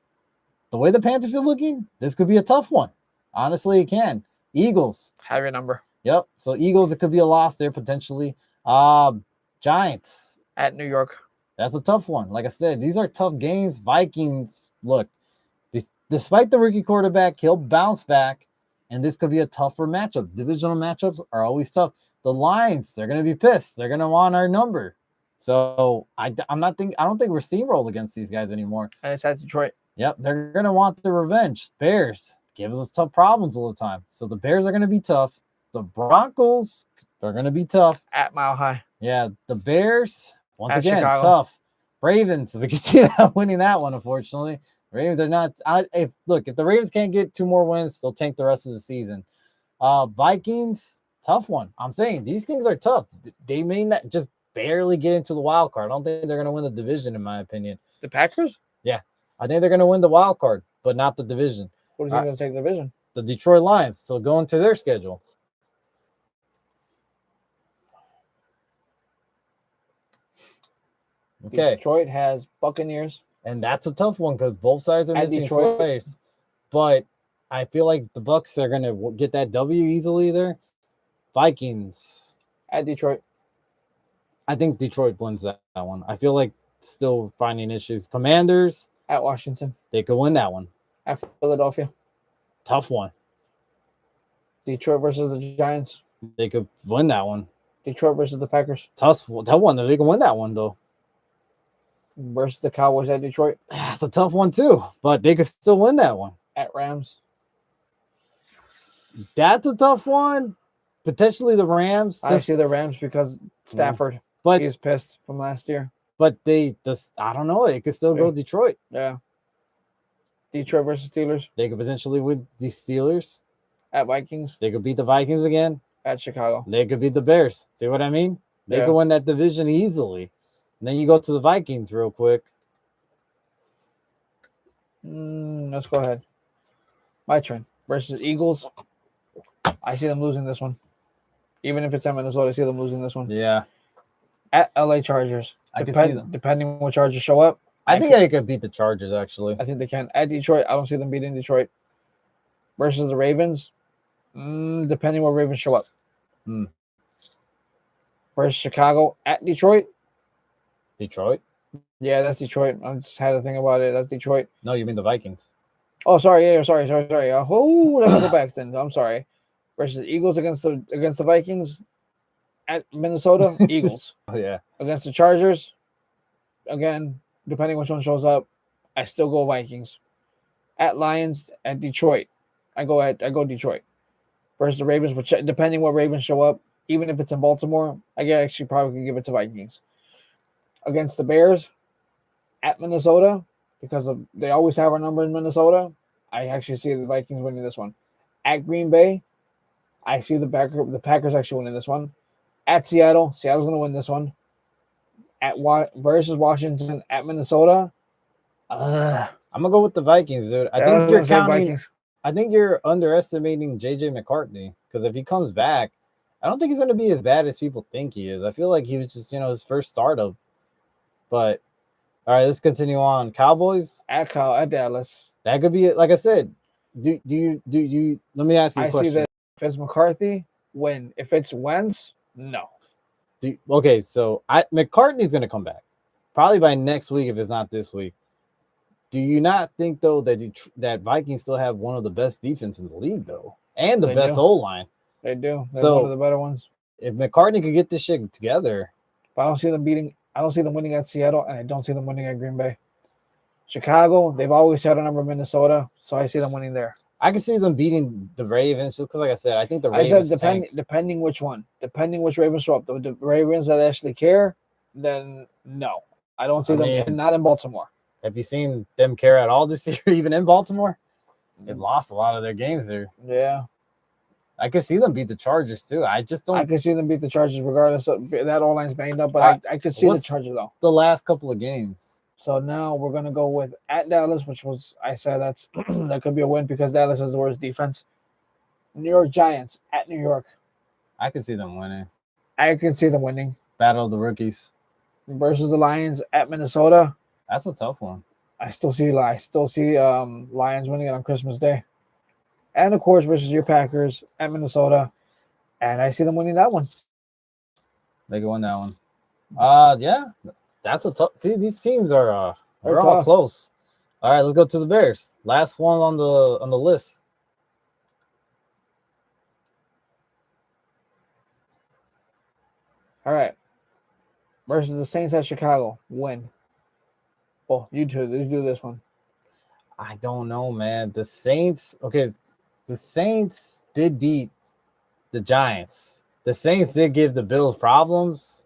The way the Panthers are looking, this could be a tough one. Honestly, it can. Eagles. Have your number. Yep. So Eagles, it could be a loss there potentially. Giants at New York. That's a tough one. Like I said, these are tough games. Vikings, look, despite the rookie quarterback, he'll bounce back, and this could be a tougher matchup. Divisional matchups are always tough. The Lions, they're going to be pissed. They're going to want our number. So I don't think we're steamrolled against these guys anymore. And it's at Detroit. Yep, they're going to want the revenge. Bears give us tough problems all the time. So the Bears are going to be tough. The Broncos, they're going to be tough. At Mile High. Yeah, the Bears, once again, Chicago. Tough. Ravens, we can see that winning that one, unfortunately. Ravens are not. If the Ravens can't get 2 more wins, they'll tank the rest of the season. Vikings, tough one. I'm saying these things are tough. They may not just barely get into the wild card. I don't think they're going to win the division, in my opinion. The Packers? Yeah, I think they're going to win the wild card, but not the division. What is going to take the division? The Detroit Lions. So go into their schedule. Okay. Detroit has Buccaneers. And that's a tough one because both sides are missing players. But I feel like the Bucs are going to get that W easily there. Vikings. At Detroit. I think Detroit wins that one. I feel like still finding issues. Commanders. At Washington. They could win that one. At Philadelphia. Tough one. Detroit versus the Giants. They could win that one. Detroit versus the Packers Tough one. They can win that one though. versus the Cowboys at Detroit That's a tough one too, but they could still win that one. at Rams. That's a tough one. Potentially the Rams. I see the Rams because Stafford. But He's pissed from last year. but they just I don't know. It could still go Detroit. Yeah. Detroit versus Steelers They could potentially win the Steelers. at Vikings They could beat the Vikings again. at Chicago. They could beat the Bears. See what I mean? They Yeah. could win that division easily. And then you go to the Vikings real quick. Let's go ahead. My turn versus Eagles. I see them losing this one. Even if it's at Minnesota, I see them losing this one. Yeah. At LA Chargers. I can see them. Depending on what Chargers show up. I think they could beat the Chargers, actually. I think they can. At Detroit, I don't see them beating Detroit. Versus the Ravens. Depending what Ravens show up. Versus Chicago at Detroit. Detroit? Yeah, that's Detroit. I just had to think about it. That's Detroit. No, you mean the Vikings. Oh, sorry. Yeah, sorry. Oh, let me go back then. I'm sorry. Versus Eagles against the Vikings at Minnesota. Eagles. Oh, yeah. Against the Chargers. Again, depending which one shows up, I still go Vikings. At Lions, at Detroit. I go Detroit. Versus the Ravens, which depending what Ravens show up, even if it's in Baltimore, I actually probably can give it to Vikings. Against the Bears, at Minnesota, because they always have our number in Minnesota, I actually see the Vikings winning this one. At Green Bay, I see the Packers actually winning this one. At Seattle's going to win this one. Versus Washington at Minnesota, I'm gonna go with the Vikings, dude. I think you're underestimating JJ McCartney because if he comes back, I don't think he's gonna be as bad as people think he is. I feel like he was just his first startup. But all right, let's continue on. Cowboys at Dallas. That could be it. Like I said, do you? Let me ask you a question. I see that if it's McCarthy, win. If it's Wentz, no. Okay, so McCartney's gonna come back probably by next week if it's not this week. Do you not think though that Vikings still have one of the best defense in the league though, and the best O-line? They do. They're one of the better ones. If McCartney could get this shit together, but I don't see them winning at Seattle, and I don't see them winning at Green Bay. Chicago, they've always had a number of Minnesota, so I see them winning there. I can see them beating the Ravens just because, like I said, I think the Ravens. I said depending which one, depending which Ravens show up. The Ravens that actually care, then no, I don't see them. Not in Baltimore. Have you seen them care at all this year, even in Baltimore? They've lost a lot of their games there. Yeah. I could see them beat the Chargers too. I just don't. I could see them beat the Chargers regardless of that O-line's banged up, but I could see the Chargers though. The last couple of games. So now we're gonna go with at Dallas, which was I said that could be a win because Dallas has the worst defense. New York Giants at New York. I can see them winning. I can see them winning. Battle of the rookies versus the Lions at Minnesota. That's a tough one. I still see Lions winning it on Christmas Day. And, of course, versus your Packers at Minnesota. And I see them winning that one. They can win that one. Yeah. That's a tough. See, these teams are they're all close. All right, let's go to the Bears. Last one on the list. All right. Versus the Saints at Chicago. Win. Well, you do this one. I don't know, man. The Saints, okay. The Saints did beat the Giants. The Saints did give the Bills problems.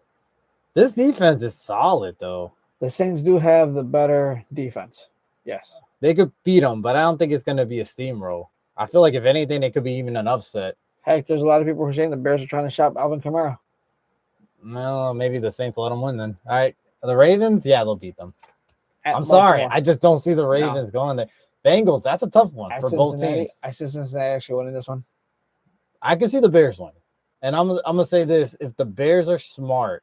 This defense is solid, though. The Saints do have the better defense. Yes. They could beat them, but I don't think it's going to be a steamroll. I feel like, if anything, it could be even an upset. Heck, there's a lot of people who are saying the Bears are trying to shop Alvin Kamara. No, maybe the Saints let them win then. All right. The Ravens, yeah, they'll beat them. I'm sorry. I just don't see the Ravens going there. Bengals, that's a tough one for both teams. I see Cincinnati actually winning this one. I can see the Bears winning. And I'm going to say this. If the Bears are smart,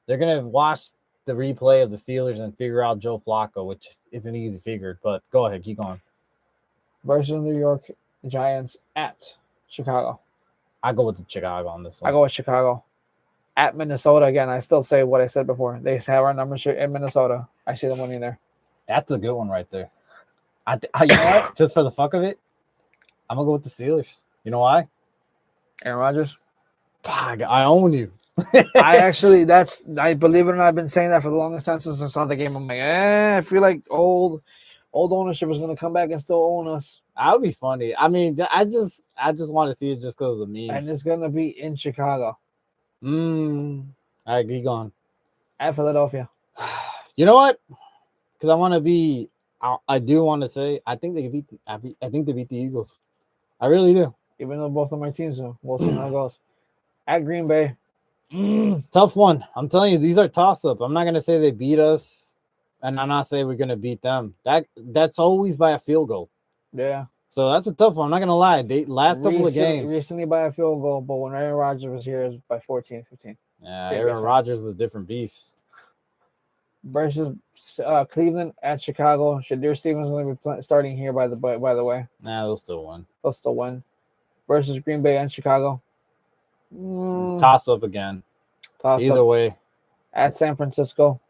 they're going to watch the replay of the Steelers and figure out Joe Flacco, which isn't easy figured. But go ahead. Keep going. Versus New York Giants at Chicago. I go with the Chicago on this one. I go with Chicago. At Minnesota, again, I still say what I said before. They have our numbers in Minnesota. I see them winning there. That's a good one right there. You know what? Just for the fuck of it, I'm going to go with the Steelers. You know why? Aaron Rodgers? I own you. I believe it or not, I've been saying that for the longest time since I saw the game. I'm like, I feel like old ownership is gonna come back and still own us, That would be funny. I mean, I just want to see it just because of the and memes. it's gonna be in Chicago All right, keep going. at Philadelphia. You know what? Because I want to be, I do want to say, I think they could beat. I think they beat the Eagles. I really do. Even though both of my teams, so we'll see how it goes. At Green Bay, Tough one. I'm telling you, these are toss up. I'm not gonna say they beat us, and I'm not saying we're gonna beat them. That's always by a field goal. yeah. So that's a tough one. I'm not gonna lie. They last couple of games. Recently by a field goal, but when Aaron Rodgers was here, it was by 14, 15. Yeah, Pretty Aaron recent. Rodgers is a different beast. Versus Cleveland at Chicago. Shadir Stevens is going to be starting here, by the way. Nah, they'll still win. They'll still win. Versus Green Bay and Chicago. Toss up again. Either Up. way. At San Francisco.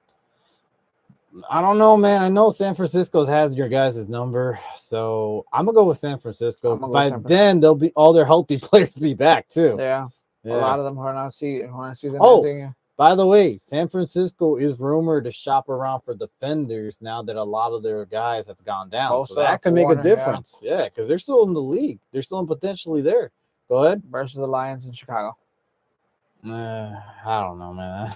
I don't know, man. I know San Francisco's has your guys' number, so I'm gonna go with San Francisco. By then, they'll be all their healthy players be back too. Yeah. A Yeah. lot of them are not season ending. By the way, San Francisco is rumored to shop around for defenders now that a lot of their guys have gone down. Also, so that could make Warner, a difference. Yeah, because they're still in the league. They're still potentially there. Go ahead. Versus the Lions in Chicago. I don't know, man.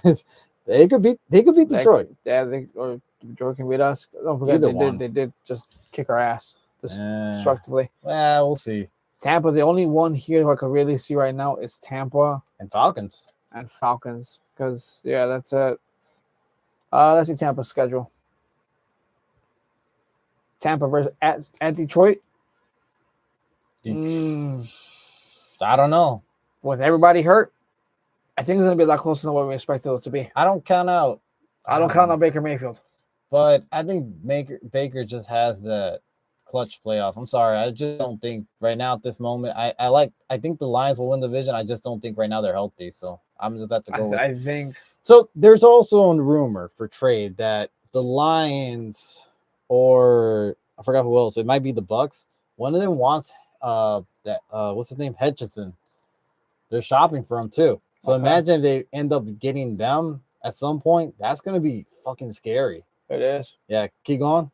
They could beat Detroit. Or Detroit can beat us. Don't forget they did just kick our ass destructively. Well, we'll see. Tampa, the only one here who I can really see right now is Tampa and Falcons. Because that's it. Let's see Tampa's schedule. Tampa versus at Detroit. I don't know. With everybody hurt, I think it's going to be a lot closer than what we expected it to be. I don't count out Baker Mayfield. But I think Baker just has the clutch playoff. I'm sorry. I just don't think right now at this moment. I think the Lions will win the division. I just don't think right now they're healthy. So I'm just have to go with. I think. So there's also a rumor for trade that the Lions or I forgot who else. It might be the Bucks. One of them wants what's his name? Hutchinson. They're shopping for him too. So imagine if they end up getting them at some point. That's gonna be fucking scary. It is. Yeah, keep going.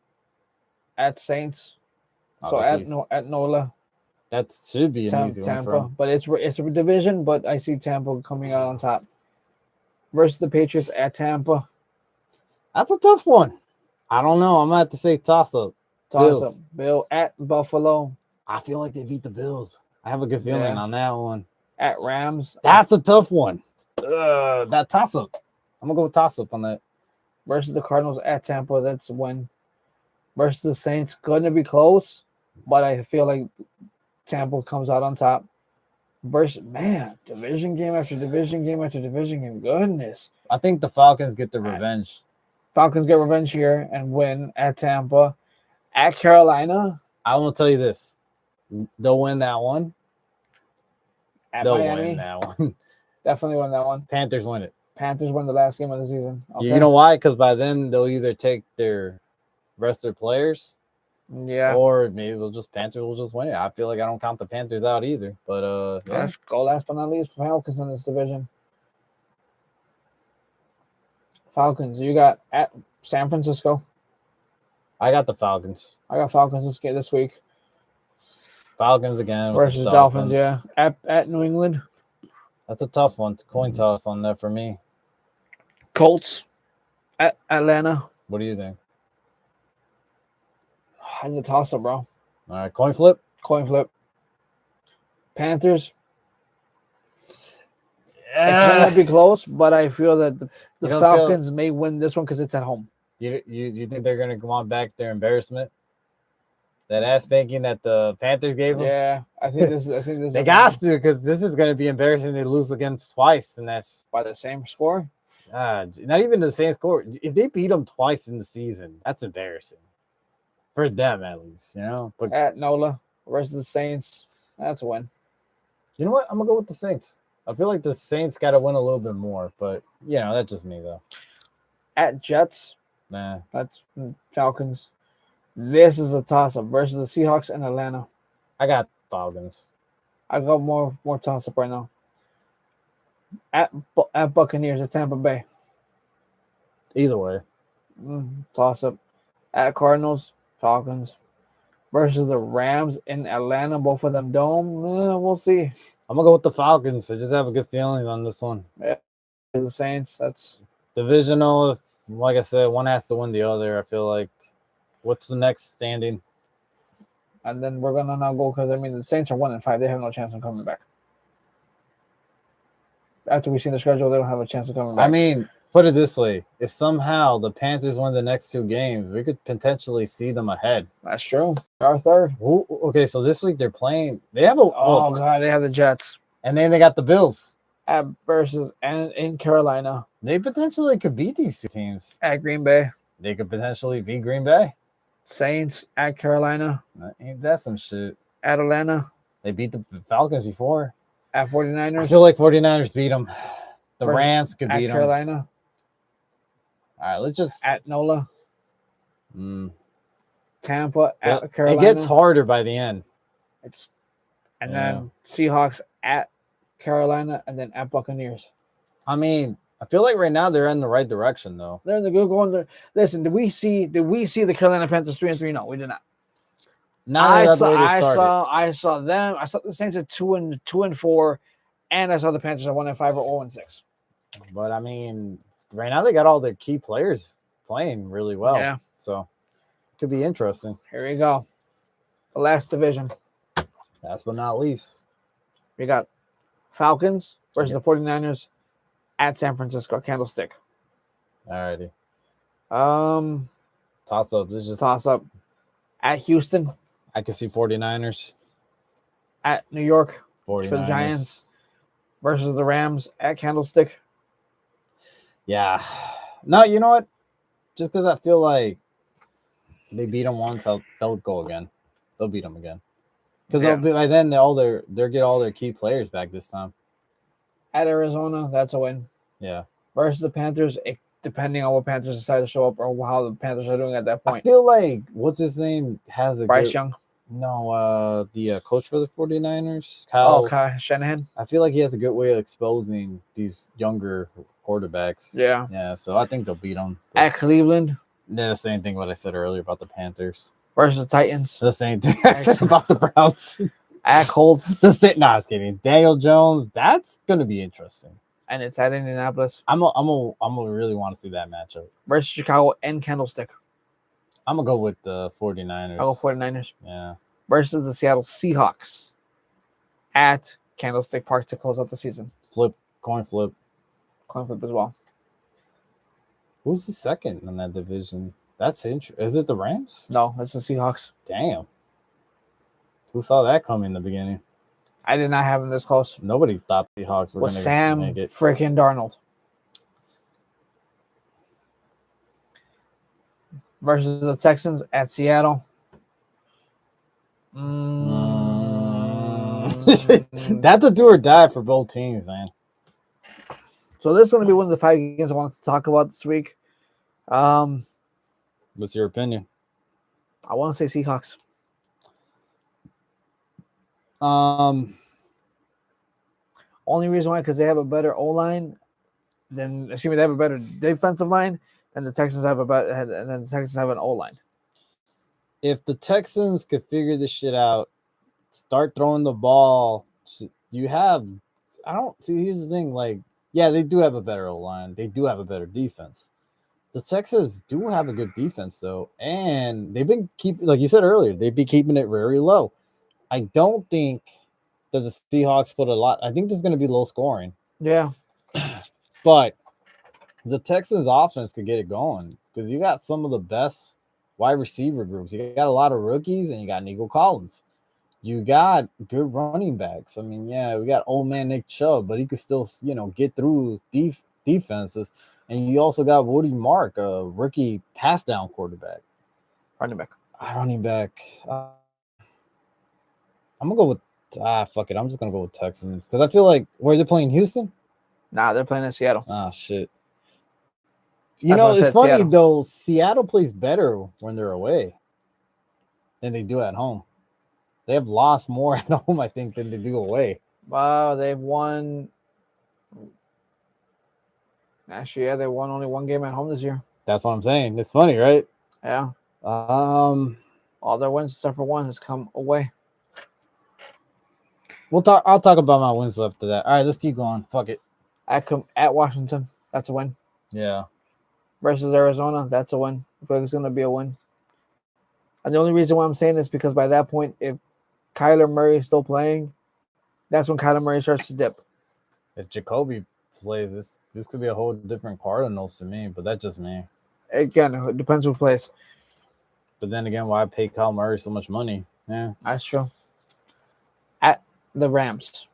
At Saints. So at NOLA. That should be an easy Tampa. one for But it's a division, but I see Tampa coming out on top. Versus the Patriots at Tampa. That's a tough one. I don't know. I'm gonna have to say toss up. Bill at Buffalo. I feel like they beat the Bills. I have a good feeling on that one. At Rams. That's a tough one. That toss up. I'm gonna go with toss up on that. Versus the Cardinals at Tampa. That's a win. Versus the Saints, gonna be close, but I feel like Tampa comes out on top. Versus division game after division game after division game. Goodness. I think the Falcons get the revenge. Falcons get revenge here and win at Tampa. At Carolina. I want to tell you this. They'll win that one. They'll Miami. Win that one. Definitely win that one. Panthers win it. Panthers win the last game of the season. Okay. You know why? Because by then they'll either take their rest of their players. Yeah. Or maybe Panthers will just win it. I feel like I don't count the Panthers out either. But let's go last but not least, Falcons in this division. Falcons, you got at San Francisco. I got the Falcons. I got Falcons this week. Falcons again. Versus Dolphins, yeah. At New England. That's a tough one. It's a coin toss on that for me. Colts at Atlanta. What do you think? It's a toss-up, bro. All right, coin flip. Panthers. Yeah. It's going to be close, but I feel that the Falcons may win this one because it's at home. You think they're going to come on back their embarrassment? That ass spanking that the Panthers gave them? Yeah, I think this. They got to, because this is going to be embarrassing. They lose against twice, and that's by the same score. Not even the same score. If they beat them twice in the season, that's embarrassing for them, at least. But at NOLA versus the Saints, that's a win. You know what? I'm gonna go with the Saints. I feel like the Saints got to win a little bit more, but that's just me though. At Jets, that's Falcons. This is a toss-up versus the Seahawks and Atlanta. I got Falcons. I got more toss-up right now. at Buccaneers at Tampa Bay. Either way. Toss up. At Cardinals, Falcons versus the Rams in Atlanta. Both of them dome. We'll see. I'm gonna go with the Falcons. I just have a good feeling on this one. Yeah, the Saints. That's Divisional. Like I said, one has to win the other. I feel like. What's the next standing? and then we're gonna now go because I mean the Saints are 1-5. They have no chance of coming back. After we've seen the schedule, they don't have a chance of coming back. I mean, put it this way: if somehow the Panthers win the next 2 games, we could potentially see them ahead. That's true. Our third. Okay, so this week they're playing. They have a Oh god, they have the Jets and then they got the Bills. versus and in Carolina They potentially could beat these 2 teams. at Green Bay. They could potentially beat Green Bay. Saints at Carolina Ain't that some shit? at Atlanta They beat the Falcons before. at I 49ers feel like 49ers beat them. The Versus- Rams could at beat them. Carolina All right, let's just. at NOLA. Tampa Well, at Carolina. it gets harder by the end. It's and then Seahawks at Carolina and then at Buccaneers. I mean, I feel like right now they're in the right direction though. They're in the good going there. Listen, did we see the Carolina Panthers 3-3? No, we did not. Now I that's the way they started. saw them. I saw the Saints at 2-4, and I saw the Panthers at 1-5 or 0-6. But I mean, right now they got all their key players playing really well. Yeah. So it could be interesting. Here we go. The last division. Last but not least. We got Falcons versus the 49ers at San Francisco Candlestick. Alrighty. Toss Toss up. This is just up at Houston, I can see 49ers. at New York 49ers. for the Giants versus the Rams at Candlestick. Yeah. No, you know what? Just because I feel like they beat them once, they'll go again. They'll beat them again. Because they'll be by then they'll get all their key players back this time. At Arizona, that's a win. Yeah. Versus the Panthers, depending on what Panthers decide to show up or how the Panthers are doing at that I point. feel like what's his name has a Bryce good, Young. No, the coach for the 49ers, Kyle. Oh, Kyle Shanahan. I feel like he has a good way of exposing these younger quarterbacks. Yeah. Yeah, so I think they'll beat them. At Cleveland They're the same thing what I said earlier about the Panthers. versus the Titans. The same thing I said about the Browns. At Colts. No, I was kidding. Daniel Jones, that's going to be interesting. And it's at Indianapolis I'm gonna really want to see that matchup. versus Chicago and Candlestick. I'm gonna go with the 49ers. I'll go 49ers Yeah. versus the Seattle Seahawks at Candlestick Park to close out the season. Coin flip. Coin flip as well. Who's the second in that division? That's interesting. Is it the Rams? No, it's the Seahawks. Damn. Who saw that coming in the beginning? I did not have them this close. Nobody thought the Hawks were With going to Sam make it. freaking Darnold versus the Texans at Seattle. That's a do or die for both teams, man. So this is going to be one of the 5 games I wanted to talk about this week. What's your opinion? I want to say Seahawks. Only reason why, because they have a better O-line they have a better defensive line than the Texans have and then the Texans have an O-line. If the Texans could figure this shit out, start throwing the ball, here's the thing, like, yeah, they do have a better O-line. They do have a better defense. The Texans do have a good defense, though, and they've been like you said earlier, they've been keeping it very low. I don't think that the Seahawks put a lot. I think this is going to be low scoring. Yeah. But the Texans offense could get it going because you got some of the best wide receiver groups. You got a lot of rookies and you got Nico Collins. You got good running backs. I mean, yeah, we got old man Nick Chubb, but he could still, get through defenses. And you also got Woody Mark, a rookie pass down quarterback. Running back. I'm going to go with fuck it. I'm just going to go with Texans because I feel like, where they playing, Houston? Nah, they're playing in Seattle. Ah, shit. That's why I It's said funny, Seattle. though. Seattle plays better when they're away than they do at home. They have lost more at home, I think, than they do away. Wow, they've won Actually, yeah, they won only one game at home this year. That's what I'm saying. It's funny, right? Yeah. Um, All their wins except for one has come away. I'll talk about my wins after that. All right, let's keep going. Fuck it. At Washington, that's a win. Yeah. Versus Arizona, that's a win. I feel like it's going to be a win. And the only reason why I'm saying this because by that point, if Kyler Murray is still playing, that's when Kyler Murray starts to dip. If Jacoby plays, this could be a whole different Cardinals to me, but that's just me. Again, it depends who plays. But then again, why pay Kyle Murray so much money? Yeah. That's true. At the Rams.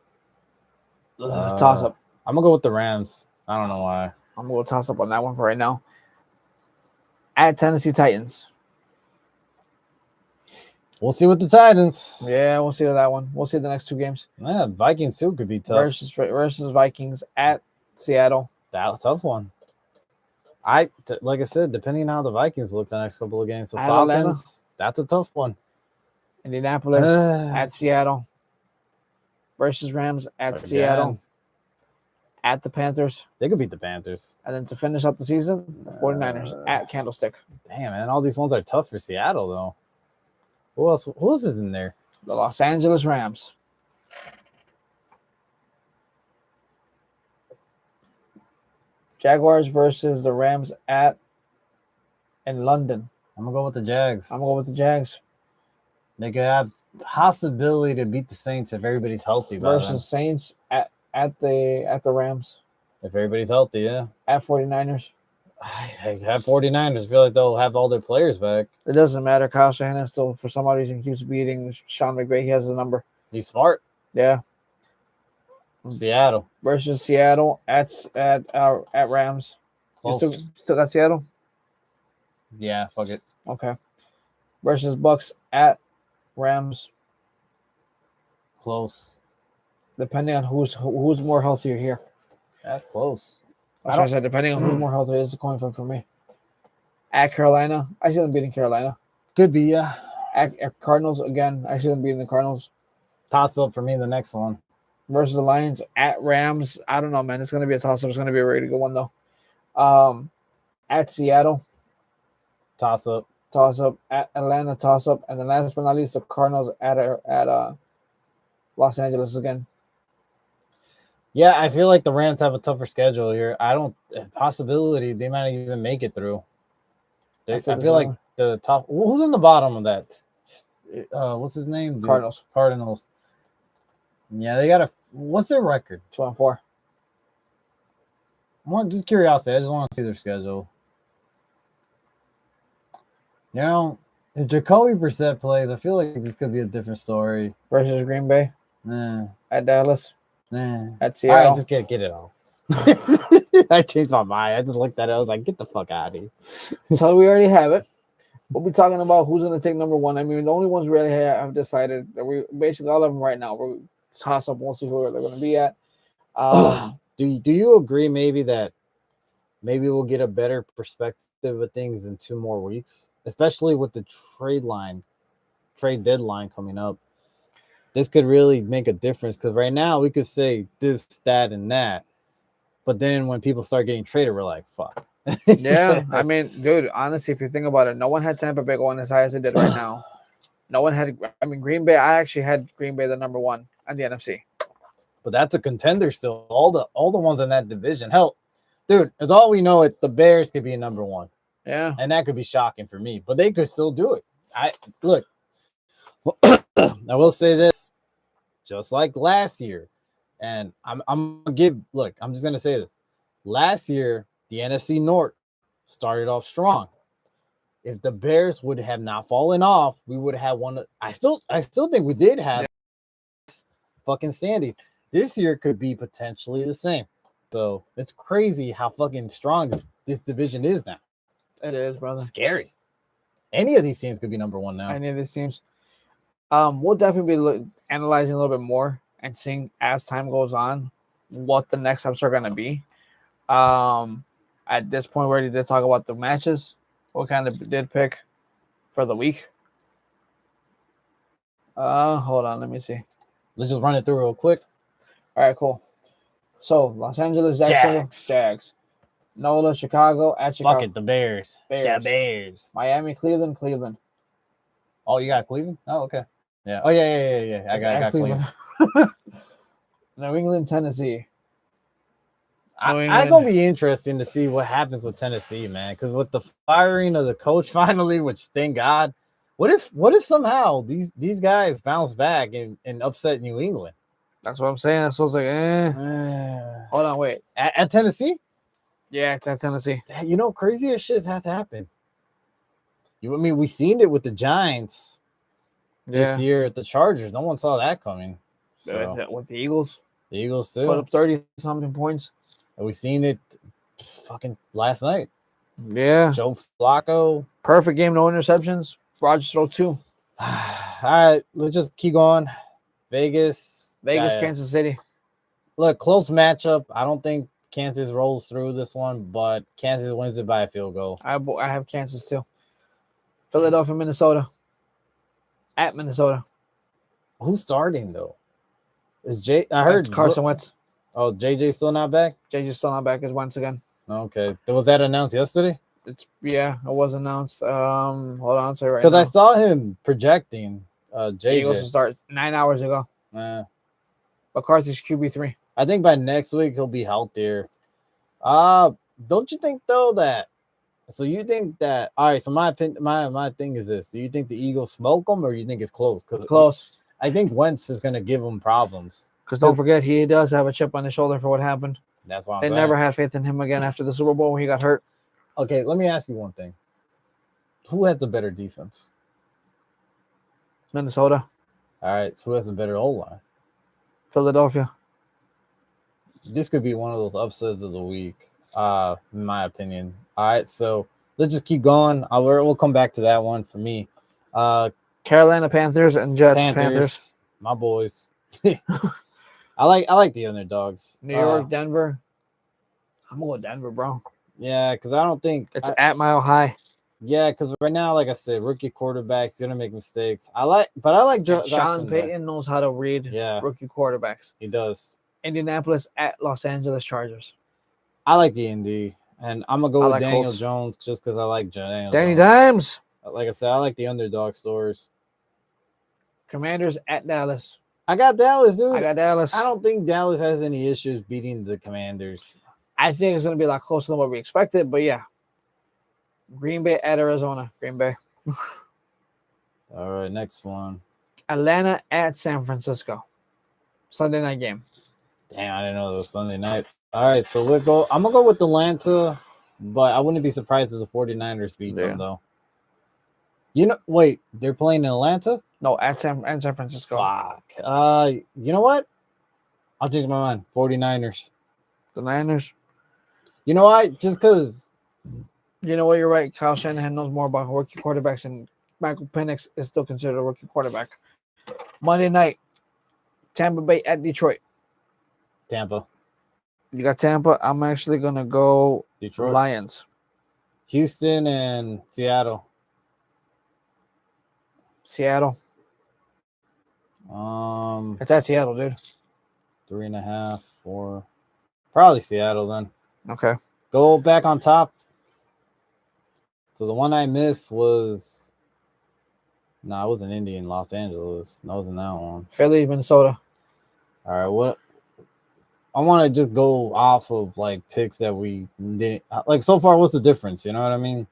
Toss up. I'm going to go with the Rams. I don't know why. I'm going to toss up on that one for right now. At Tennessee Titans. We'll see with the Titans. Yeah, we'll see with that one. We'll see the next two games. Yeah, Vikings too could be tough. Versus Vikings at Seattle. That's a tough one. Like I said, depending on how the Vikings look the next couple of games. So At Falcons, Atlanta. that's a tough one. Indianapolis at Seattle. Versus Rams at Seattle. At the Panthers. They could beat the Panthers. And then to finish up the season, the 49ers at Candlestick. Damn, man. All these ones are tough for Seattle, though. Who else is in there? The Los Angeles Rams. Jaguars versus the Rams in London. I'm going to go with the Jags. I'm going to go with the Jags. They could have possibility to beat the Saints if everybody's healthy. Versus Saints at the Rams. If everybody's healthy, yeah. At 49ers. I have 49ers. Feel like they'll have all their players back. It doesn't matter. Kyle Shanahan still, for some reason, keeps beating Sean McVay. He has his number. He's smart. Yeah. Seattle. Versus Seattle at Rams. Close. You still got Seattle? Yeah, fuck it. Okay. Versus Bucks at Rams. Close. Depending on who's more healthier here. That's close. That's what I said. Depending on who's more healthy, it's a coin flip for me. At Carolina, I see them beating Carolina. Could be, yeah. At Cardinals, again, I see them beating the Cardinals. Toss up for me the next one. Versus the Lions at Rams. I don't know, man. It's going to be a toss up. It's going to be a really good one, though. At Seattle. Toss up. Toss up. At Atlanta, toss up. And then last but not least, the Cardinals at Los Angeles again. Yeah, I feel like the Rams have a tougher schedule here. Possibility they might even make it through. I feel like the top. Who's in the bottom of that? What's his name? Cardinals. Cardinals. Yeah, they got what's their record? 2-4. Just curiosity. I just want to see their schedule. You know, if Jacoby Brissett plays, I feel like this could be a different story. Versus Green Bay. Nah. At Dallas. Nah. At Seattle. All right, just get it off. I changed my mind. I just looked at it. I was like, get the fuck out of here. So we already have it. We'll be talking about who's going to take number one. I mean, the only ones we really have decided that we basically all of them right now. We're toss up. We'll see who they're going to be at. Do you agree maybe we'll get a better perspective of things in 2 more weeks, especially with the trade deadline coming up? This could really make a difference because right now we could say this, that, and that, but then when people start getting traded, we're like, fuck. Yeah, I mean, dude, honestly, if you think about it, no one had Tampa Bay going as high as it did right now. No one had, Green Bay. I actually had Green Bay the number one on the NFC. But that's a contender still. All the ones in that division. Hell, dude, it's all we know. The Bears could be a number one. Yeah, and that could be shocking for me, but they could still do it. Look. I will say this, just like last year, and I'm just gonna say this. Last year, the NFC North started off strong. If the Bears would have not fallen off, we would have one. I still think we did have fucking standing. This year could be potentially the same. So it's crazy how fucking strong this division is now. It is, brother. Scary. Any of these teams could be number one now. Any of these teams. We'll definitely be analyzing a little bit more and seeing as time goes on what the next steps are going to be. At this point, we already did talk about the matches. What kind of did pick for the week? Hold on, let me see. Let's just run it through real quick. All right, cool. So Los Angeles, Jacksonville, Jags. Jags. NOLA, Chicago, at Chicago. Fuck it, the Bears. Yeah, Bears. Bears. Miami, Cleveland, Cleveland. Oh, you got Cleveland? Oh, okay. Yeah. Oh, yeah. I It's got at Cleveland. New England, Tennessee. I'm gonna be interesting to see what happens with Tennessee, man. Because with the firing of the coach finally, which thank God, what if somehow these guys bounce back and upset New England? That's what I'm saying. So it's like, hold on, wait. At Tennessee? Yeah, it's at Tennessee. You know, crazier shit has to happen. I mean, we seen it with the Giants this year at the Chargers. No one saw that coming. So, With the Eagles, the Eagles put too. up 30-something points. And we seen it fucking last night. Yeah. Joe Flacco. Perfect game, no interceptions. Rodgers throw 2. All right, let's just keep going. Vegas, Kansas City. Look, close matchup. I don't think Kansas rolls through this one, but Kansas wins it by a field goal. I have Kansas too. Philadelphia, Minnesota. At Minnesota. Who's starting though? Is Jay? I heard Carson Wentz. Oh, JJ still not back? JJ's still not back as Wentz again. Okay. Was that announced yesterday? It was announced. Hold on, I'll tell you right now. Because I saw him projecting JJ. Eagles to start 9 hours ago. McCarthy's QB3. I think by next week he'll be healthier. Don't you think though that? So you think that? All right. So my opinion, my thing is this: do you think the Eagles smoke them, or you think it's close? Because close. I think Wentz is going to give them problems. Because don't forget, he does have a chip on his shoulder for what happened. That's why they never had faith in him again after the Super Bowl when he got hurt. Okay, let me ask you one thing: who has the better defense? Minnesota. All right. So who has the better O-line? Philadelphia. This could be one of those upsets of the week, in my opinion. All right, so let's just keep going. We'll come back to that one for me. Carolina Panthers and Jets. Panthers. My boys. I like the underdogs. New York, Denver. I'm gonna go Denver, bro. Yeah, because I don't think it's at Mile High. Yeah, because right now, like I said, rookie quarterback's gonna make mistakes. I like Sean Payton knows how to read rookie quarterbacks. He does. Indianapolis at Los Angeles Chargers. I like the Indy, and I'm gonna go with Daniel Colts. Jones just because I like Danny Dimes. Like I said, I like the underdog stores. Commanders at Dallas. I got Dallas, dude. I got Dallas. I don't think Dallas has any issues beating the Commanders. I think it's going to be a lot closer than what we expected, but yeah. Green Bay at Arizona. Green Bay. All right, next one. Atlanta at San Francisco. Sunday night game. Damn, I didn't know it was Sunday night. All right, so I'm going to go with Atlanta, but I wouldn't be surprised if the 49ers beat them, though. Wait, they're playing in Atlanta? No, at San Francisco. Fuck. You know what? I'll change my mind. 49ers. The Niners. You know why? Just because. You know what? You're right. Kyle Shanahan knows more about rookie quarterbacks, and Michael Penix is still considered a rookie quarterback. Monday night, Tampa Bay at Detroit. Tampa. You got Tampa. I'm actually going to go Detroit. Lions. Houston and Seattle. Seattle. It's at Seattle, dude. 3.5, 4. Probably Seattle then. Okay. Go back on top. So the one I missed was it wasn't Indy in Los Angeles. That wasn't that one. Philly, Minnesota. All right, what I want to just go off of like picks that we didn't like so far. What's the difference? You know what I mean?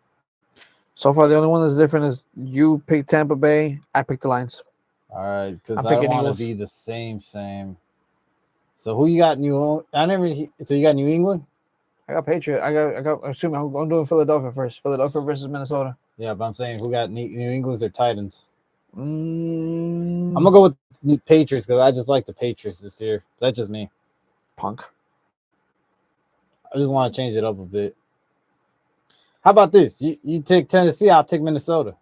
So far, the only one that's different is you picked Tampa Bay. I picked the Lions. All right, because I want to be the same. So who you got? So you got New England? I got Patriot. I got. Assuming I'm doing Philadelphia first. Philadelphia versus Minnesota. Yeah, but I'm saying who got New England's or Titans? I'm gonna go with Patriots because I just like the Patriots this year. That's just me. Punk. I just want to change it up a bit. How about this? You take Tennessee, I'll take Minnesota.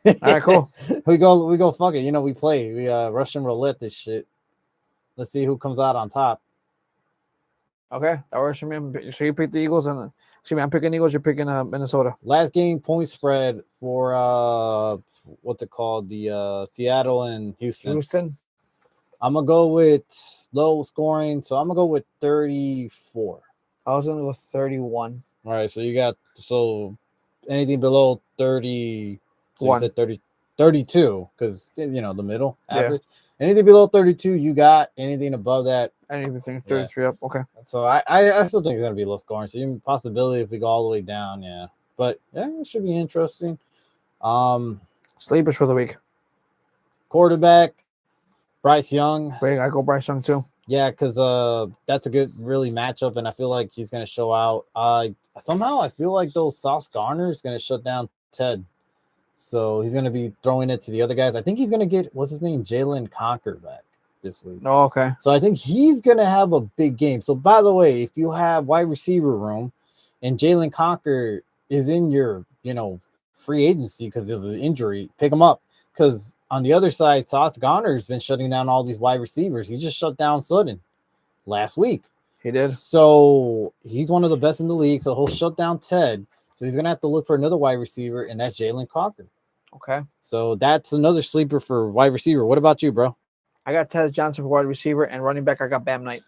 All right, cool. we go. Fuck it. We play. We Russian roulette this shit. Let's see who comes out on top. Okay, that works for me. So you pick the Eagles, and I'm picking Eagles. You're picking Minnesota. Last game point spread for what's it called? The Seattle and Houston. I'm gonna go with low scoring, so I'm gonna go with 34. I was gonna go 31. All right, so you got anything below 30. So you One. said 30, 32, because the middle Yeah. average. Anything below 32, you got. Anything above that. Anything 33 up. Okay. So I still think it's gonna be low scoring. So even possibility if we go all the way down, yeah. But yeah, it should be interesting. Sleepers for the week. Quarterback, Bryce Young. Wait, I go Bryce Young too. Yeah, because that's a good really matchup, and I feel like he's gonna show out. Somehow I feel like those Sauce Garner is gonna shut down Ted. So he's gonna be throwing it to the other guys. I think he's gonna get what's his name, Jalen Conker back this week. Oh, okay. So I think he's gonna have a big game. So by the way, if you have wide receiver room and Jalen Conker is in your free agency because of the injury, pick him up. Because on the other side, Sauce Garner has been shutting down all these wide receivers. He just shut down Sutton last week. He did. So he's one of the best in the league. So he'll shut down Ted. So he's gonna have to look for another wide receiver, and that's Jalen Conker. Okay. So that's another sleeper for wide receiver. What about you, bro? I got Tez Johnson for wide receiver, and running back I got Bam Knight.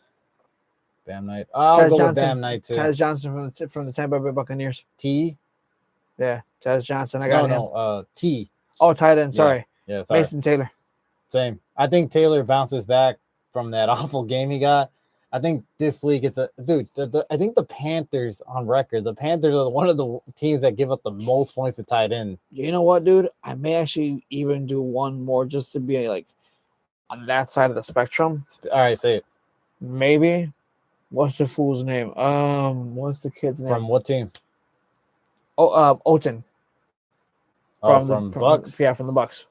Bam Knight. I'll Tez go Johnson, with Bam Knight too. Tez Johnson from the Tampa Bay Buccaneers. T. Yeah, Tez Johnson. I got him. T. Oh, tight end. Sorry. Yeah, sorry. Mason Taylor. Same. I think Taylor bounces back from that awful game he got. I think this week it's I think the Panthers on record. The Panthers are one of the teams that give up the most points to tight end. You know what, dude? I may actually even do one more just to be like on that side of the spectrum. All right, say it. Maybe. What's the fool's name? What's the kid's name? From what team? Oh, Oten. From Bucks. Yeah, from the Bucks.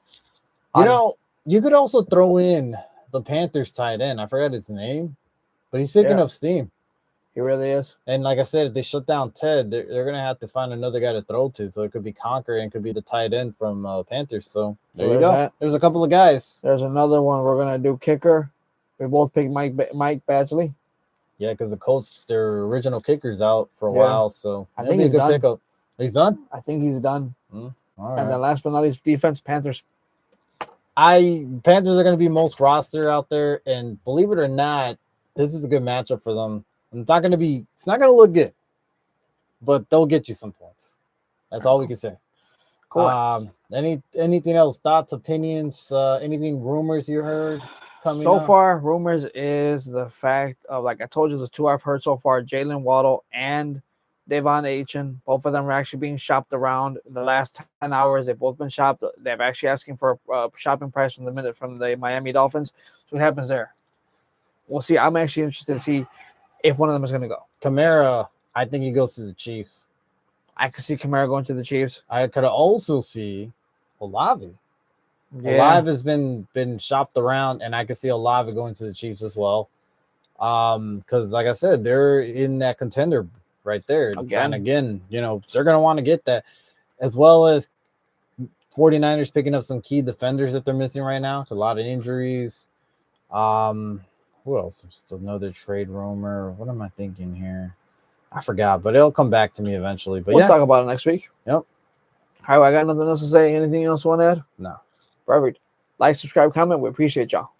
You could also throw in the Panthers tight end. I forgot his name, but he's picking up steam. He really is. And like I said, if they shut down Ted, they're gonna have to find another guy to throw to. So it could be Conker and it could be the tight end from Panthers. So there you go. That. There's a couple of guys. There's another one we're gonna do kicker. We both picked Mike Badgley. Yeah, because the Colts, their original kicker's out for a while. So I think he's done. Pickup. He's done. I think he's done. All and right. then last but not least, defense Panthers. Panthers are going to be most roster out there, and believe it or not, this is a good matchup for them. It's not going to look good, but they'll get you some points. That's all we can say. Cool. Anything else? Thoughts, opinions, anything, rumors you heard coming so up? far, rumors is the fact of, like I told you, the two I've heard so far, Jalen Waddle and Devon Achane, both of them are actually being shopped around in the last 10 hours. They've both been shopped. They're actually asking for a shopping price from the Miami Dolphins. So what happens there? We'll see. I'm actually interested to see if one of them is going to go. Kamara, I think he goes to the Chiefs. I could see Kamara going to the Chiefs. I could also see Olave. Yeah. Olave has been shopped around, and I could see Olave going to the Chiefs as well. Because like I said, they're in that contender right there. Again, they're going to want to get that, as well as 49ers picking up some key defenders that they're missing right now. A lot of injuries. Who else? Just another trade rumor. What am I thinking here? I forgot, but it'll come back to me eventually. But we'll talk about it next week. Yep. All right, I got nothing else to say. Anything else you want to add? No. Perfect. Like, subscribe, comment. We appreciate y'all.